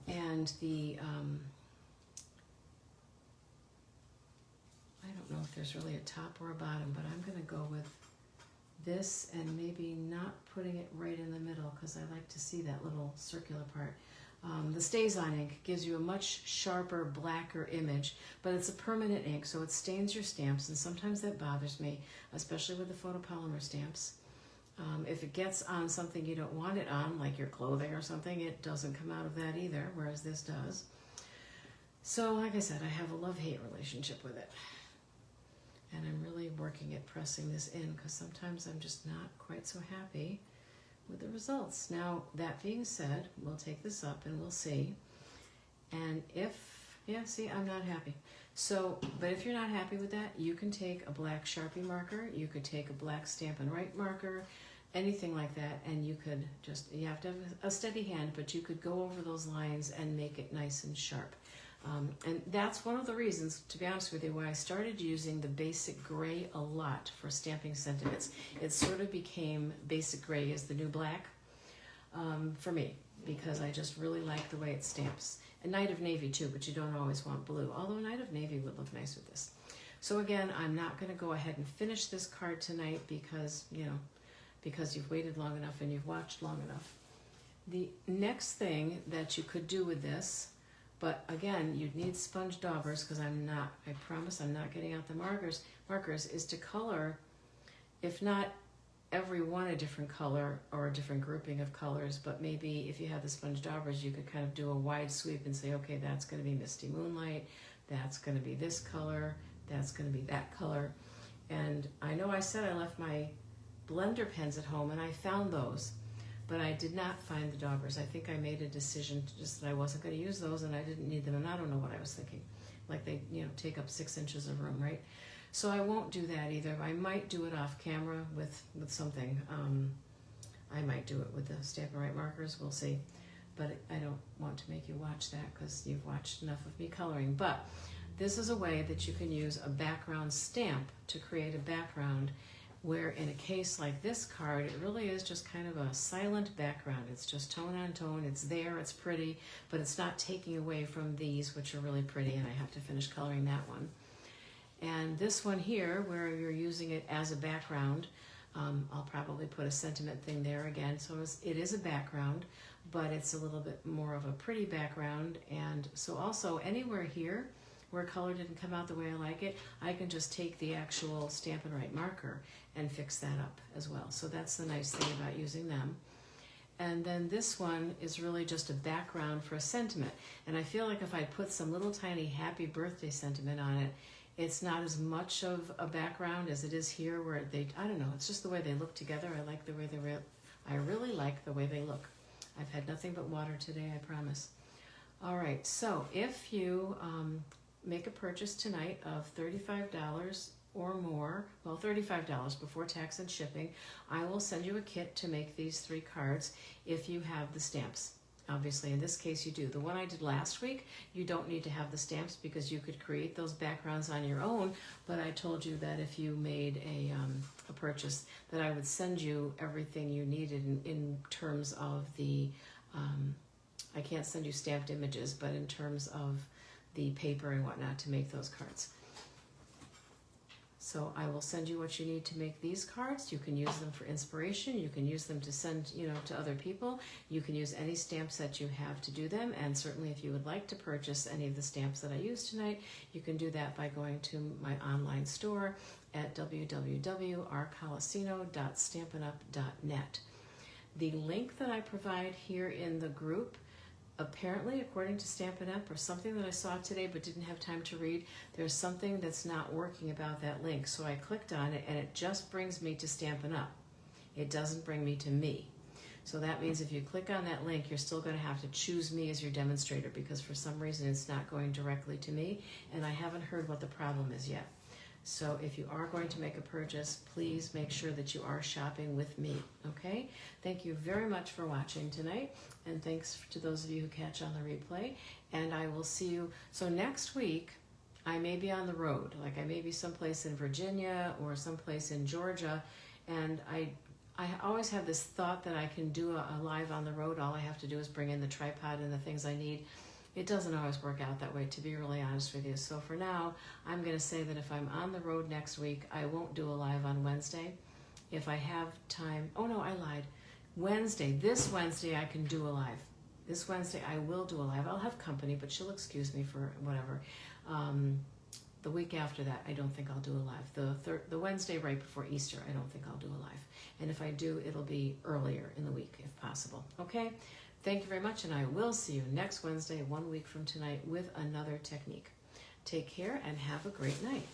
And I don't know if there's really a top or a bottom, but I'm going to go with this and maybe not putting it right in the middle because I like to see that little circular part. The StazOn ink gives you a much sharper, blacker image, but it's a permanent ink, so it stains your stamps, and sometimes that bothers me, especially with the photopolymer stamps. If it gets on something you don't want it on, like your clothing or something, it doesn't come out of that either, whereas this does. So, like I said, I have a love-hate relationship with it. And I'm really working at pressing this in because sometimes I'm just not quite so happy with the results. Now, that being said, we'll take this up and we'll see. And see, I'm not happy. So, but if you're not happy with that, you can take a black Sharpie marker, you could take a black Stampin' Up marker, anything like that, and you could you have to have a steady hand, but you could go over those lines and make it nice and sharp. And that's one of the reasons, to be honest with you, why I started using the basic gray a lot for stamping sentiments. It sort of became basic gray as the new black for me, because I just really like the way it stamps. And Night of Navy too, but you don't always want blue, although Night of Navy would look nice with this. So again, I'm not going to go ahead and finish this card tonight because, because you've waited long enough and you've watched long enough. The next thing that you could do with this, but again, you'd need sponge daubers because I promise I'm not getting out the markers, is to color, if not every one a different color or a different grouping of colors, but maybe if you have the sponge daubers, you could kind of do a wide sweep and say, okay, that's going to be Misty Moonlight, that's going to be this color, that's going to be that color. And I know I said I left my blender pens at home, and I found those. but I did not find the daubers. I think I made a decision to just that I wasn't going to use those, and I didn't need them, and I don't know what I was thinking. Like they, take up 6 inches of room, right? So I won't do that either. I might do it off camera with something. I might do it with the Stampin' Right markers. We'll see. But I don't want to make you watch that because you've watched enough of me coloring. But this is a way that you can use a background stamp to create a background where in a case like this card, it really is just kind of a silent background. It's just tone on tone. It's there, it's pretty, but it's not taking away from these, which are really pretty, and I have to finish coloring that one. And this one here, where you're using it as a background, I'll probably put a sentiment thing there again. So it is a background, but it's a little bit more of a pretty background. And so also anywhere here where color didn't come out the way I like it, I can just take the actual Stampin' Right marker and fix that up as well. So that's the nice thing about using them. And then this one is really just a background for a sentiment. And I feel like if I put some little tiny happy birthday sentiment on it, it's not as much of a background as it is here where I don't know, it's just the way they look together. I like the way I really like the way they look. I've had nothing but water today, I promise. All right, so if you make a purchase tonight of $35 or more, well, $35 before tax and shipping, I will send you a kit to make these 3 cards if you have the stamps. Obviously, in this case, you do. The one I did last week, you don't need to have the stamps because you could create those backgrounds on your own, but I told you that if you made a purchase, that I would send you everything you needed in terms of the, I can't send you stamped images, but in terms of the paper and whatnot to make those cards. So I will send you what you need to make these cards. You can use them for inspiration. You can use them to send, to other people. You can use any stamps that you have to do them. And certainly if you would like to purchase any of the stamps that I used tonight, you can do that by going to my online store at www.rcolosino.stampinup.net. The link that I provide here in the group, apparently, according to Stampin' Up, or something that I saw today but didn't have time to read, there's something that's not working about that link. So I clicked on it, and it just brings me to Stampin' Up. It doesn't bring me to me. So that means if you click on that link, you're still going to have to choose me as your demonstrator because for some reason it's not going directly to me, and I haven't heard what the problem is yet. So if you are going to make a purchase, please make sure that you are shopping with me, okay? Thank you very much for watching tonight, and thanks to those of you who catch on the replay, and I will see you. So next week, I may be on the road, like I may be someplace in Virginia or someplace in Georgia, and I always have this thought that I can do a live on the road. All I have to do is bring in the tripod and the things I need. It doesn't always work out that way, to be really honest with you. So for now, I'm going to say that if I'm on the road next week, I won't do a live on Wednesday. If I have time, oh no, I lied. This Wednesday, I can do a live. This Wednesday, I will do a live. I'll have company, but she'll excuse me for whatever. The week after that, I don't think I'll do a live. The Wednesday right before Easter, I don't think I'll do a live. And if I do, it'll be earlier in the week, if possible. Okay? Thank you very much, and I will see you next Wednesday, 1 week from tonight, with another technique. Take care and have a great night.